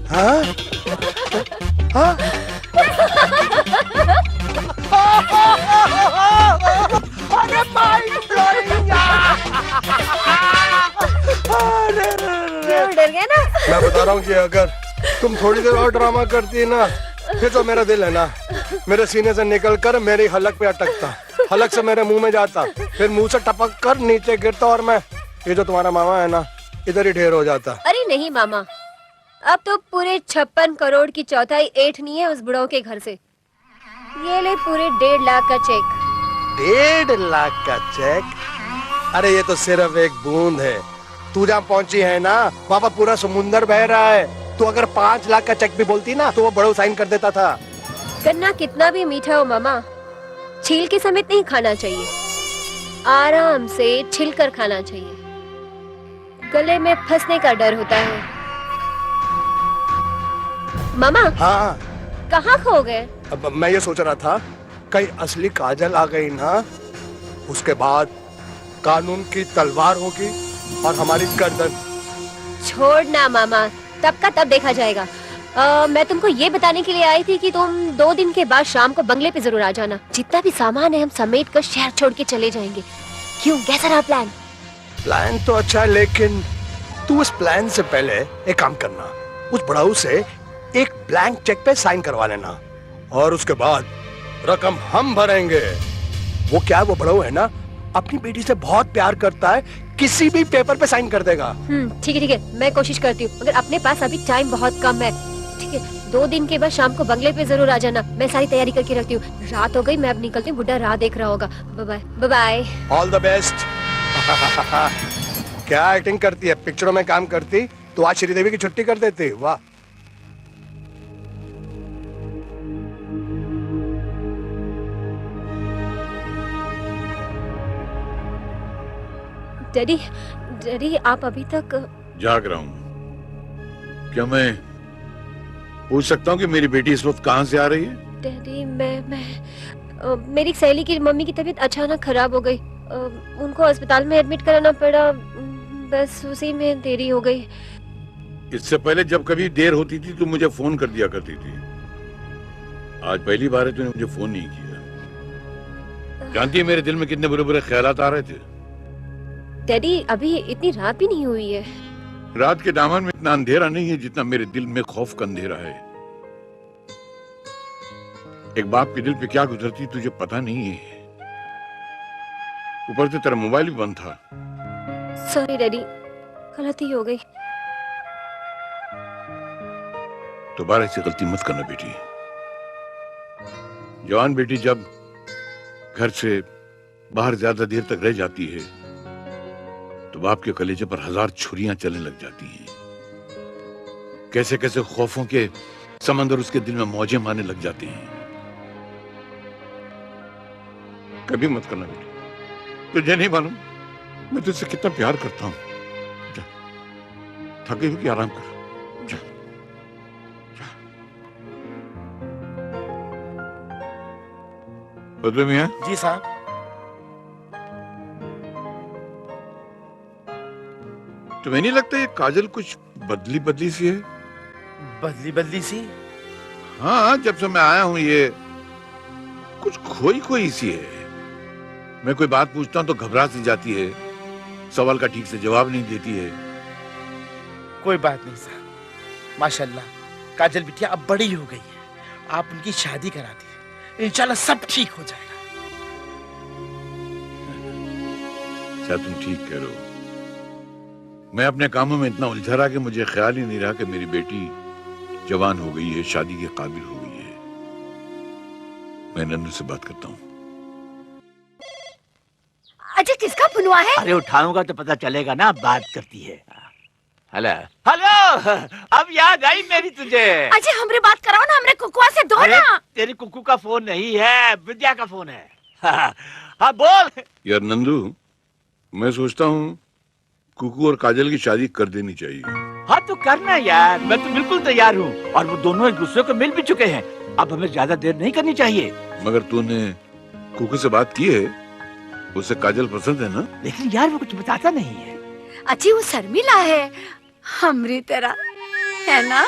हाँ हाँ अरे माइंड ब्लोइंग यार। डर गया ना? मैं बता रहा हूँ कि अगर तुम थोड़ी देर और ड्रामा करती ना, फिर तो मेरा दिल है ना, मेरे सीने से निकलकर मेरी हलक पे अटकता, हलक से मेरे मुंह में जाता, फिर मुंह से टपक कर नीचे गिरता, और मैं ये जो तुम्हारा मामा है ना, इधर ही ढेर हो जाता। अरे नहीं मामा, अब तो पूरे 56 करोड़ की चौथाई ऐंठनी है उस बुढ़ो के घर से। ये ले पूरे 1.5 लाख का चेक। 1.5 लाख का चेक? अरे ये तो सिर्फ एक बूंद है। तू जहाँ पहुंची है ना, वहाँ पर पूरा समुंदर बह रहा है। तो अगर 5 लाख का चेक भी बोलती ना, तो वो बड़ो साइन कर देता था। गन्ना कितना भी मीठा हो मामा, छील के समेत नहीं खाना चाहिए, आराम से छिलकर खाना चाहिए। गले में फंसने का डर होता है। मामा, हाँ कहाँ खो गए? अब मैं ये सोच रहा था, कहीं असली काजल आ गई ना, उसके बाद कानून की तलवार होगी और हमारी गर्दन। छोड़ना मामा, तब का तब देखा जाएगा। मैं तुमको ये बताने के लिए आई थी कि तुम 2 दिन के बाद शाम को बंगले पे जरूर आ जाना। जितना भी सामान है हम समेट कर शहर छोड़ के चले जाएंगे। क्यों, कैसा रहा प्लान? प्लान तो अच्छा है, लेकिन तू उस प्लान से पहले एक काम करना, उस बड़ाऊ से एक ब्लैंक चेक पे साइन करवा लेना, और उसके बाद रकम हम भरेंगे। वो क्या, वो बड़ाऊ है ना, अपनी बेटी से बहुत प्यार करता है, किसी भी पेपर पे साइन कर देगा। ठीक है, मैं कोशिश करती हूँ, मगर अपने पास अभी टाइम बहुत कम है। ठीक है, 2 दिन के बाद शाम को बंगले पे जरूर आ जाना। मैं सारी तैयारी करके रखती हूँ। रात हो गई, मैं अब निकलती हूँ, बुड्ढा राह देख रहा होगा। Bye bye bye. All the best. क्या एक्टिंग करती है, पिक्चरों में काम करती तो आज श्रीदेवी की छुट्टी कर देती। वाह। डैडी, डैडी आप अभी तक जाग रहा हूँ। क्या मैं पूछ सकता हूँ कि मेरी बेटी इस वक्त कहाँ से आ रही है? डैडी मेरी सहेली की मम्मी की तबीयत अचानक खराब हो गई। उनको अस्पताल में एडमिट कराना पड़ा, बस उसी में देरी हो गई। इससे पहले जब कभी देर होती थी तो मुझे फोन कर दिया करती थी। आज पहली बार है तूने मुझे फोन नहीं किया। जानती है मेरे दिल में कितने बुरे बुरे ख्यालात आ रहे थे। डैडी अभी इतनी रात भी नहीं हुई है। रात के दामन में इतना अंधेरा नहीं है जितना मेरे दिल में खौफ का अंधेरा है। एक बाप के दिल पे क्या गुजरती तुझे पता नहीं है। ऊपर से तेरा मोबाइल भी बंद था। सॉरी डैडी, गलती हो गई। दोबारा ऐसी गलती मत करना बेटी। जवान बेटी जब घर से बाहर ज्यादा देर तक रह जाती है तो बाप के कलेजे पर 1000 छुरियां चलने लग जाती हैं। कैसे कैसे खौफों के समंदर उसके दिल में मौजें मारने लग जाते हैं। कभी मत करना बेटी, तुझे नहीं मालूम मैं तुझसे कितना प्यार करता हूं। जा, थके हुए कि आराम कर। जा, जा। बदले मियां? जी साहब। तुम्हें नहीं लगता ये काजल कुछ बदली बदली सी है? बदली बदली सी? हाँ, जब से मैं आया हूं ये कुछ खोई खोई सी है। मैं कोई बात पूछता हूं तो घबरा सी जाती है, सवाल का ठीक से जवाब नहीं देती है। कोई बात नहीं साहब, माशाल्लाह काजल बिटिया अब बड़ी हो गई है। आप उनकी शादी करा दी, इंशाल्लाह सब ठीक हो जाएगा। क्या तुम ठीक कह रहे हो? मैं अपने कामों में इतना उलझा रहा कि मुझे ख्याल ही नहीं रहा कि मेरी बेटी जवान हो गई है, शादी के काबिल हो गई है। मैं नन्नू से बात करता हूँ। अजय किसका फुनवा है? अरे उठाऊंगा तो पता चलेगा ना, बात करती है। हेलो हेलो, अब याद आई मेरी तुझे। अजय हमरे बात कराओ ना, हमरे कुकुआ से दो ना। तेरी कुकू का फोन नहीं है, विद्या का फोन है। हाँ बोल। यार नंदू, मैं सोचता हूँ कुकू और काजल की शादी कर देनी चाहिए। हाँ तो करना यार, मैं तो बिल्कुल तैयार हूँ। और वो दोनों एक दूसरे को मिल भी चुके हैं, अब हमें ज्यादा देर नहीं करनी चाहिए। मगर तूने कुकू से बात की है? उसे काजल पसंद है ना? लेकिन यार वो कुछ बताता नहीं है। अजी वो शर्मिला है, हमरी तरह है ना?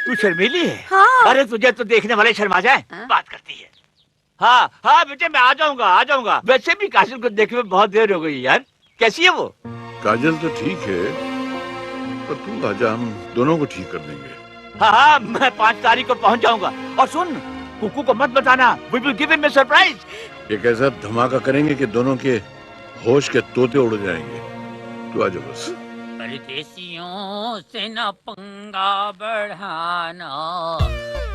तू शर्मीली है? हाँ। अरे तुझे तो देखने वाले शर्मा जाए। बात करती है। हाँ हाँ बेटे मैं आ जाऊंगा। वैसे भी काजल को देखने में बहुत देर हो गई यार। कैसी है वो? काजल तो ठीक है, पर तू आजा, हम दोनों को ठीक कर देंगे। हाँ मैं 5 तारीख को पहुंच जाऊंगा। और सुन, कुकू को मत बताना, we will give him a surprise। एक ऐसा धमाका करेंगे कि दोनों के होश के तोते उड़ जाएंगे। तू आजा बस। परदेसियों से न पंगा बढ़ाना,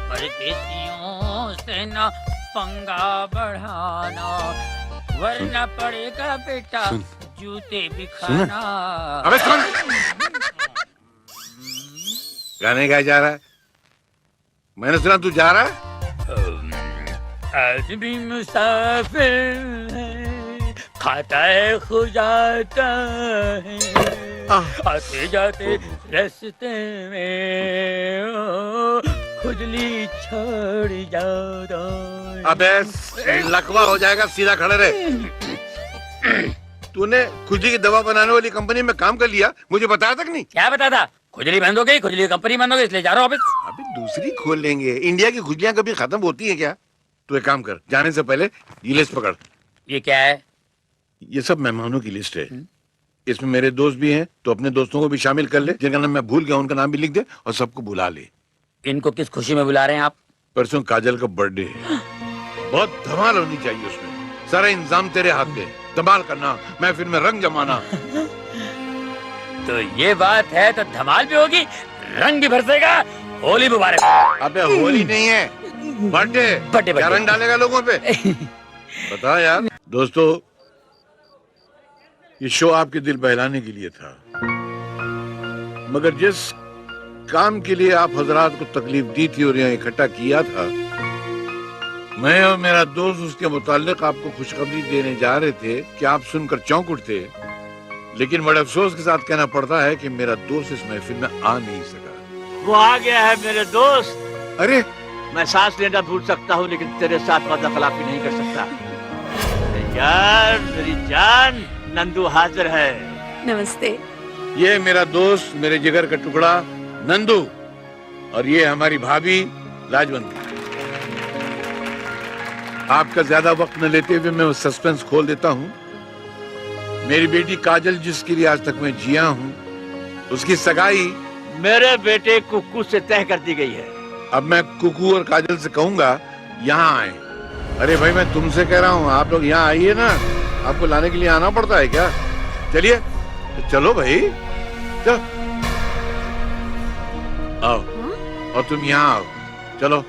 परदेसियों से न पंगा बढ़ाना, वरना पड़ेगा बेटा जूते भी खाना। अबे सुन, गाने गाया जा रहा है। मैंने सुना तू जा रहा है। आज भी मुसाफिर है, खाता है खुजाता है, आते जाते रास्ते में खुजली छोड़ जाता। अबे लकवा हो जाएगा, सीधा खड़े रहे। तूने खुजली की दवा बनाने वाली कंपनी में काम कर लिया, मुझे बताया तक नहीं। क्या बताता? खुजली बंद हो गई, खुजली की कंपनी बंद हो गई, इसलिए जा रहा हूँ ऑफिस। अबे दूसरी खोल लेंगे। इंडिया की खुजलियां कभी खत्म होती है क्या? तू एक काम कर, जाने से पहले ये लिस्ट पकड़। ये क्या है? ये सब मेहमानों की लिस्ट है। इसमें मेरे दोस्त भी हैं, तो अपने दोस्तों को भी शामिल कर ले। जिनका नाम मैं भूल गया उनका नाम भी लिख दे और सबको बुला ले। इनको किस खुशी में बुला रहे हैं आप? परसों काजल का बर्थडे है, बहुत धमाल होनी चाहिए उसमें। सारा इंतजाम तेरे हाथ में, धमाल करना, महफिल में रंग जमाना। तो ये बात है तो धमाल भी होगी, रंग भी बरसेगा। होली मुबारक। अबे होली नहीं है, बर्थडे। क्या रंग डालेगा लोगों पे? बता यार। दोस्तों, ये शो आपके दिल बहलाने के लिए था, मगर जिस काम के लिए आप हजरात को तकलीफ दी थी और यहाँ इकट्ठा किया था, मैं और मेरा दोस्त उसके मुताल्लिक आपको खुशखबरी देने जा रहे थे कि आप सुनकर चौंक उठते, लेकिन बड़े अफसोस के साथ कहना पड़ता है कि मेरा दोस्त इस महफिल में आ नहीं सका। वो आ गया है मेरे दोस्त। अरे मैं सांस लेना भूल सकता हूँ लेकिन तेरे साथ वादा खिलाफी नहीं कर सकता। यार मेरी जान, नंदू हाजिर है। नमस्ते। ये मेरा दोस्त, मेरे जिगर का टुकड़ा नंदू, और ये हमारी भाभी लाजवंती। आपका ज्यादा वक्त न लेते हुए मैं वो सस्पेंस खोल देता हूँ। मेरी बेटी काजल, जिसके लिए आज तक मैं जिया हूँ, उसकी सगाई मेरे बेटे कुक्कू से तय कर दी गई है। अब मैं कुक्कू और काजल से कहूंगा यहाँ आए। अरे भाई, मैं तुमसे कह रहा हूँ, आप लोग यहाँ आइए ना। आपको लाने के लिए आना पड़ता है क्या? चलिए, तो चलो भाई, चलो आओ। और तुम यहाँ आओ, चलो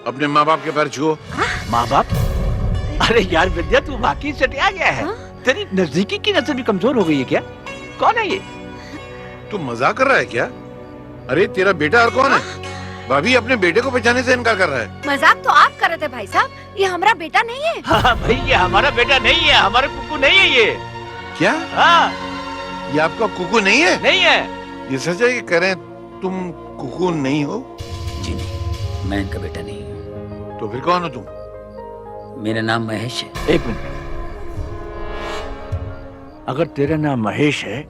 अपने माँ बाप के पैर छुओ। माँ बाप? अरे यार विद्या, तू वाकई सटिया गया है। तेरी नजदीकी की नजर भी कमजोर हो गई है क्या? कौन है ये? तू मजाक कर रहा है क्या? अरे तेरा बेटा और कौन है? भाभी अपने बेटे को पहचानने से इनकार कर रहा है। मजाक तो आप कर रहे थे भाई साहब, ये हमारा बेटा नहीं है। हाँ भाई, ये हमारा बेटा नहीं है, हमारा कुक्कू नहीं है ये। क्या? हाँ, ये आपका कुक्कू नहीं है? नहीं है। ये सच है कि कह रहे हैं तुम कुक्कू नहीं हो? जी नहीं, मैं इनका बेटा नहीं हूँ। तो फिर कौन हो तुम? मेरा नाम महेश है। एक मिनट, अगर तेरा नाम महेश है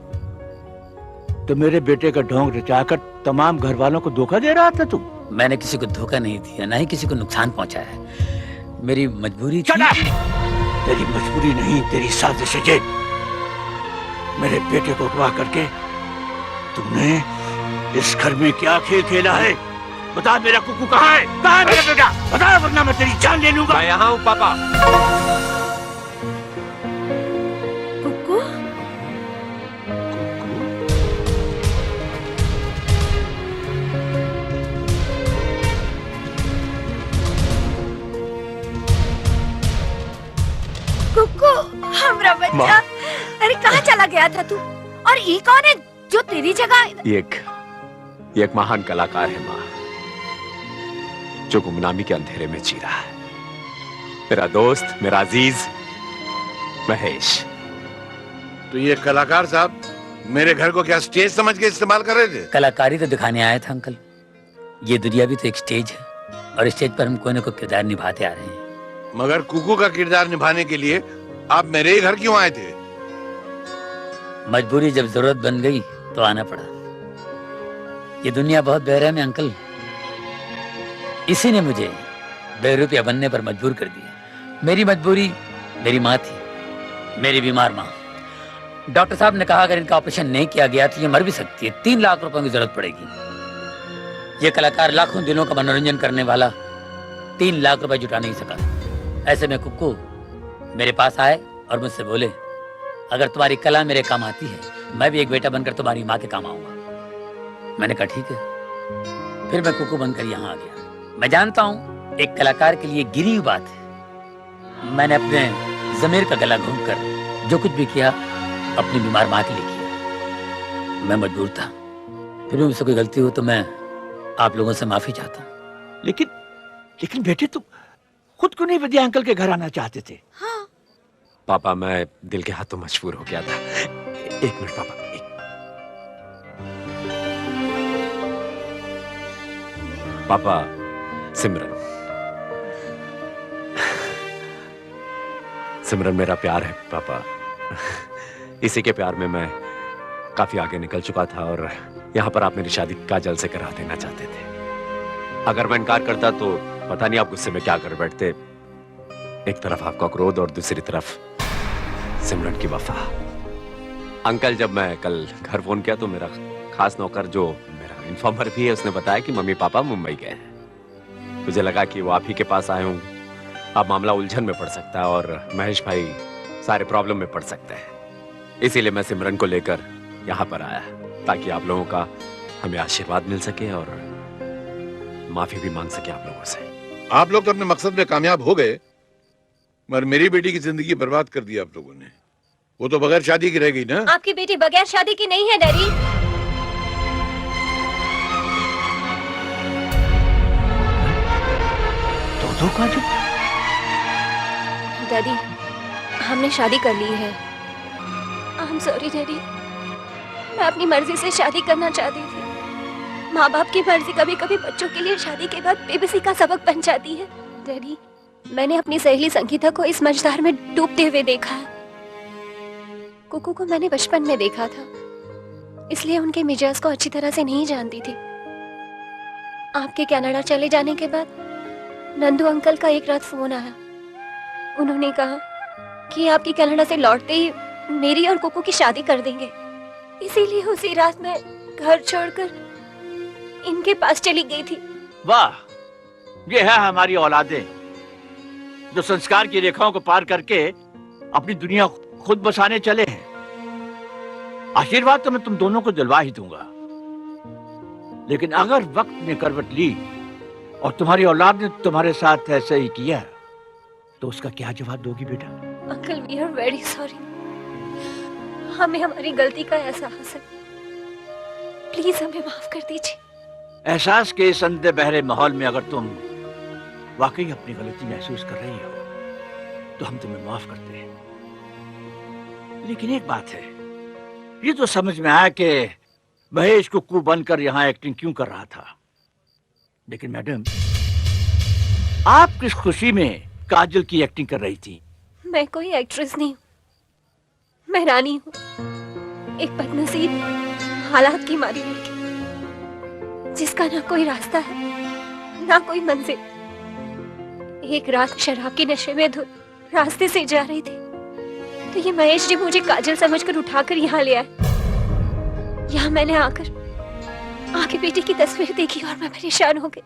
तो मेरे बेटे का ढोंग रचाकर तमाम घर वालों को धोखा दे रहा था तू? मैंने किसी को धोखा नहीं दिया, ना ही किसी को नुकसान पहुंचाया है। मेरी मजबूरी थी। तेरी मजबूरी नहीं, तेरी साजिश है। मेरे बेटे को अगवा करके तुमने इस घर में क्या खेल खेला है? बता, मेरा कुक्कू कहाँ है? कहाँ है मेरा बेटा? बता, वरना मैं तेरी जान ले लूंगा। मैं यहाँ हूँ पापा। कुक्कू? कुक्कू, हमरा बच्चा। अरे कहाँ चला गया था तू? और ये कौन है जो तेरी जगह? ये एक महान कलाकार है माँ, जो गुमनामी के अंधेरे में जी रहा है। मेरा दोस्त, मेरा अजीज महेश। तो ये कलाकार साहब मेरे घर को क्या स्टेज समझ के इस्तेमाल कर रहे थे? कलाकारी तो दिखाने आया था अंकल। ये दुनिया भी तो एक स्टेज है और स्टेज पर हम कोई न कोई किरदार निभाते आ रहे हैं। मगर कुक्कू का किरदार निभाने के लिए आप मेरे ही घर क्यों आए थे? मजबूरी जब जरूरत बन गई तो आना पड़ा। ये दुनिया बहुत बेरहम है अंकल, इसी ने मुझे बेरुपया बनने पर मजबूर कर दिया। मेरी मजबूरी मेरी माँ थी, मेरी बीमार माँ। डॉक्टर साहब ने कहा अगर इनका ऑपरेशन नहीं किया गया तो ये मर भी सकती है, 3 लाख रुपए की जरूरत पड़ेगी। ये कलाकार लाखों दिलों का मनोरंजन करने वाला 3 लाख रुपए जुटा नहीं सका। ऐसे में कुक्कू मेरे पास आए और मुझसे बोले, अगर तुम्हारी कला मेरे काम आती है, मैं भी एक बेटा बनकर तुम्हारी माँ के काम आऊंगा। मैंने कहा ठीक है। फिर मैं कुक्कू बनकर यहाँ आ गया। मैं जानता हूँ एक कलाकार के लिए गिरी हुई बात है। मैंने अपने जमीर का गला घूंटकर जो कुछ भी किया अपनी बीमार माँ के लिए किया। मैं मजबूर था, फिर भी मुझसे कोई गलती हो तो मैं आप लोगों से माफी चाहता हूँ। लेकिन बेटे, तुम खुद को नहीं विद्या अंकल के घर आना चाहते थे? हाँ। पापा, मैं दिल के हाथों मजबूर हो गया था। एक मिनट पापा। पापा, सिमरन मेरा प्यार है पापा। इसी के प्यार में मैं काफी आगे निकल चुका था और यहाँ पर आप मेरी शादी काजल से करा देना चाहते थे। अगर मैं इनकार करता तो पता नहीं आप गुस्से में क्या कर बैठते। एक तरफ आपका क्रोध और दूसरी तरफ सिमरन की वफा। अंकल, जब मैं कल घर फोन किया तो मेरा खास नौकर जो मेरा इन्फॉर्मर भी है, उसने बताया कि मम्मी पापा मुंबई गए हैं। मुझे लगा कि वो आप ही के पास आए हूँ। अब मामला उलझन में पड़ सकता है और महेश भाई सारे प्रॉब्लम में पड़ सकते हैं। इसीलिए मैं सिमरन को लेकर यहाँ पर आया ताकि आप लोगों का हमें आशीर्वाद मिल सके और माफी भी मांग सके आप लोगों से। आप लोग तो अपने मकसद में कामयाब हो गए, मगर मेरी बेटी की जिंदगी बर्बाद कर दी आप लोगों ने। वो तो बगैर शादी की रह गई ना। आपकी बेटी बगैर शादी की नहीं है डैडी। तो काजल, डैडी, हमने शादी कर ली है। I'm sorry, daddy. मैं अपनी मर्जी से शादी करना चाहती थी। माँ बाप की मर्जी कभी कभी बच्चों के लिए शादी के बाद बेबसी का सबक बन जाती है। डैडी, मैंने अपनी सहेली संगीता को इस मझधार में डूबते हुए देखा है। कुकू को मैंने बचपन में देखा था, इसलिए उनके मिजाज को अच्छी तरह से नहीं जानती थी। आपके कनाडा चले जाने के बाद नंदू अंकल का एक रात फोन आया। उन्होंने कहा कि आपकी कनाडा से लौटते ही मेरी और कुकू की शादी कर देंगे। इसीलिए उसी रात मैं घर छोड़कर इनके पास चली गई थी। वाह, ये है हमारी औलादें जो संस्कार की रेखाओं को पार करके अपनी दुनिया खुद बसाने चले हैं। आशीर्वाद तो मैं तुम दोनों को दिलवा ही दूंगा, लेकिन अगर वक्त ने करवट ली और तुम्हारी औलाद ने तुम्हारे साथ ऐसा ही किया तो उसका क्या जवाब दोगी बेटा? Uncle, we are very sorry. हमें हमारी गलती का एहसास है। प्लीज हमें माफ कर दीजिए। एहसास के इस अंधे बहरे माहौल में अगर तुम वाकई अपनी गलती महसूस कर रही हो तो हम तुम्हें माफ करते हैं। लेकिन एक बात है, ये तो समझ में आया कि महेश कुक्कू बनकर यहाँ एक्टिंग क्यों कर रहा था, लेकिन मैडम आप किस खुशी में काजल की एक्टिंग कर रही थी? मैं कोई एक्ट्रेस नहीं हूँ, मैं रानी हूँ, एक बदनसीब हालात की मारी लड़की जिसका ना कोई रास्ता है ना कोई मंजिल। एक रात शराब के नशे में धुत रास्ते से जा रही थी तो ये महेश जी मुझे काजल समझकर उठाकर यहाँ ले आए। यहाँ मैंने आके बेटी की तस्वीर देखी और मैं परेशान हो गई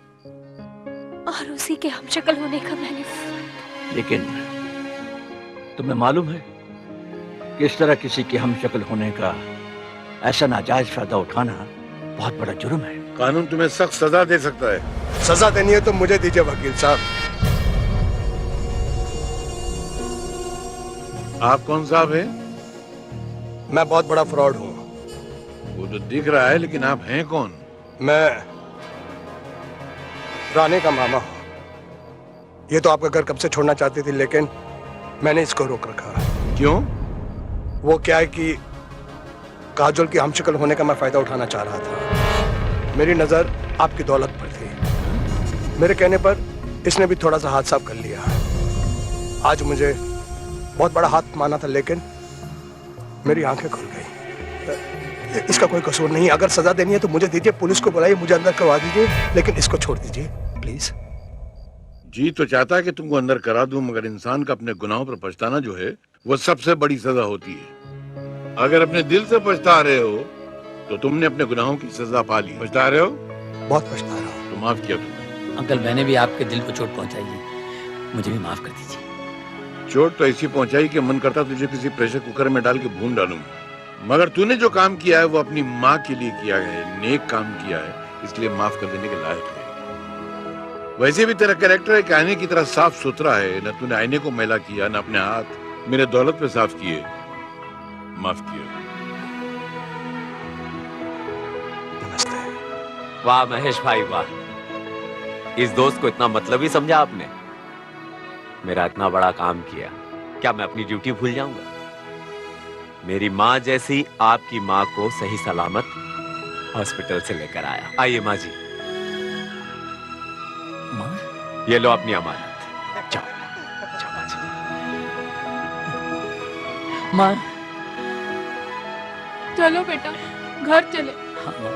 और उसी के हमशक्ल होने का मैंने। लेकिन तुम्हें मालूम है कि इस तरह किसी के हमशक्ल होने का ऐसा नाजायज फायदा उठाना बहुत बड़ा जुर्म है। कानून तुम्हें सख्त सजा दे सकता है। सजा देनी है तो मुझे दीजिए वकील साहब। आप कौन साहब हैं? मैं बहुत बड़ा फ्रॉड हूँ। वो तो दिख रहा है, लेकिन आप हैं कौन? मैं रानी का मामा हूँ। ये तो आपका घर कब से छोड़ना चाहती थी, लेकिन मैंने इसको रोक रखा। क्यों? वो क्या है कि काजल की हमशक्ल होने का मैं फायदा उठाना चाह रहा था। मेरी नजर आपकी दौलत पर थी। मेरे कहने पर इसने भी थोड़ा सा हाथ साफ कर लिया। आज मुझे बहुत बड़ा हाथ माना था, लेकिन मेरी आंखें खुल गई। इसका कोई कसूर नहीं। अगर सजा देनी है तो मुझे दीजिए, पुलिस को बुलाइए, मुझे अंदर करवा दीजिए, लेकिन इसको छोड़ दीजिए प्लीज। जी तो चाहता है कि तुमको अंदर करा दूं, मगर इंसान का अपने गुनाहों पर पछताना जो है वो सबसे बड़ी सजा होती है। अगर अपने दिल से पछता रहे हो तो तुमने अपने गुनाहों की सजा पा ली। पछता रहे हो? बहुत पछता रहा हूं। तो माफ किया तुमने। अंकल, मैंने भी आपके दिल को चोट पहुंचाई है, मुझे भी माफ कर दीजिए। चोट तो ऐसी पहुंचाई कि मन करता तुझे किसी प्रेशर कुकर में डाल के भून डालूं, मगर तूने जो काम किया है वो अपनी माँ के लिए किया है, नेक काम किया है, इसलिए माफ कर देने के लायक है। वैसे भी तेरा कैरेक्टर एक आईने की तरह साफ सुथरा है। न तूने आईने को मैला किया, न अपने हाथ मेरे दौलत पे साफ किए। माफ किया। वाह महेश भाई वाह, इस दोस्त को इतना मतलब ही समझा आपने। मेरा इतना बड़ा काम किया, क्या मैं अपनी ड्यूटी भूल जाऊंगा? मेरी माँ जैसी आपकी माँ को सही सलामत हॉस्पिटल से लेकर आया। आइए माँ जी। माँ, ये लो अपनी अमानत। जाओ जाओ माँ जी। माँ, चलो बेटा घर चले। हाँ माँ।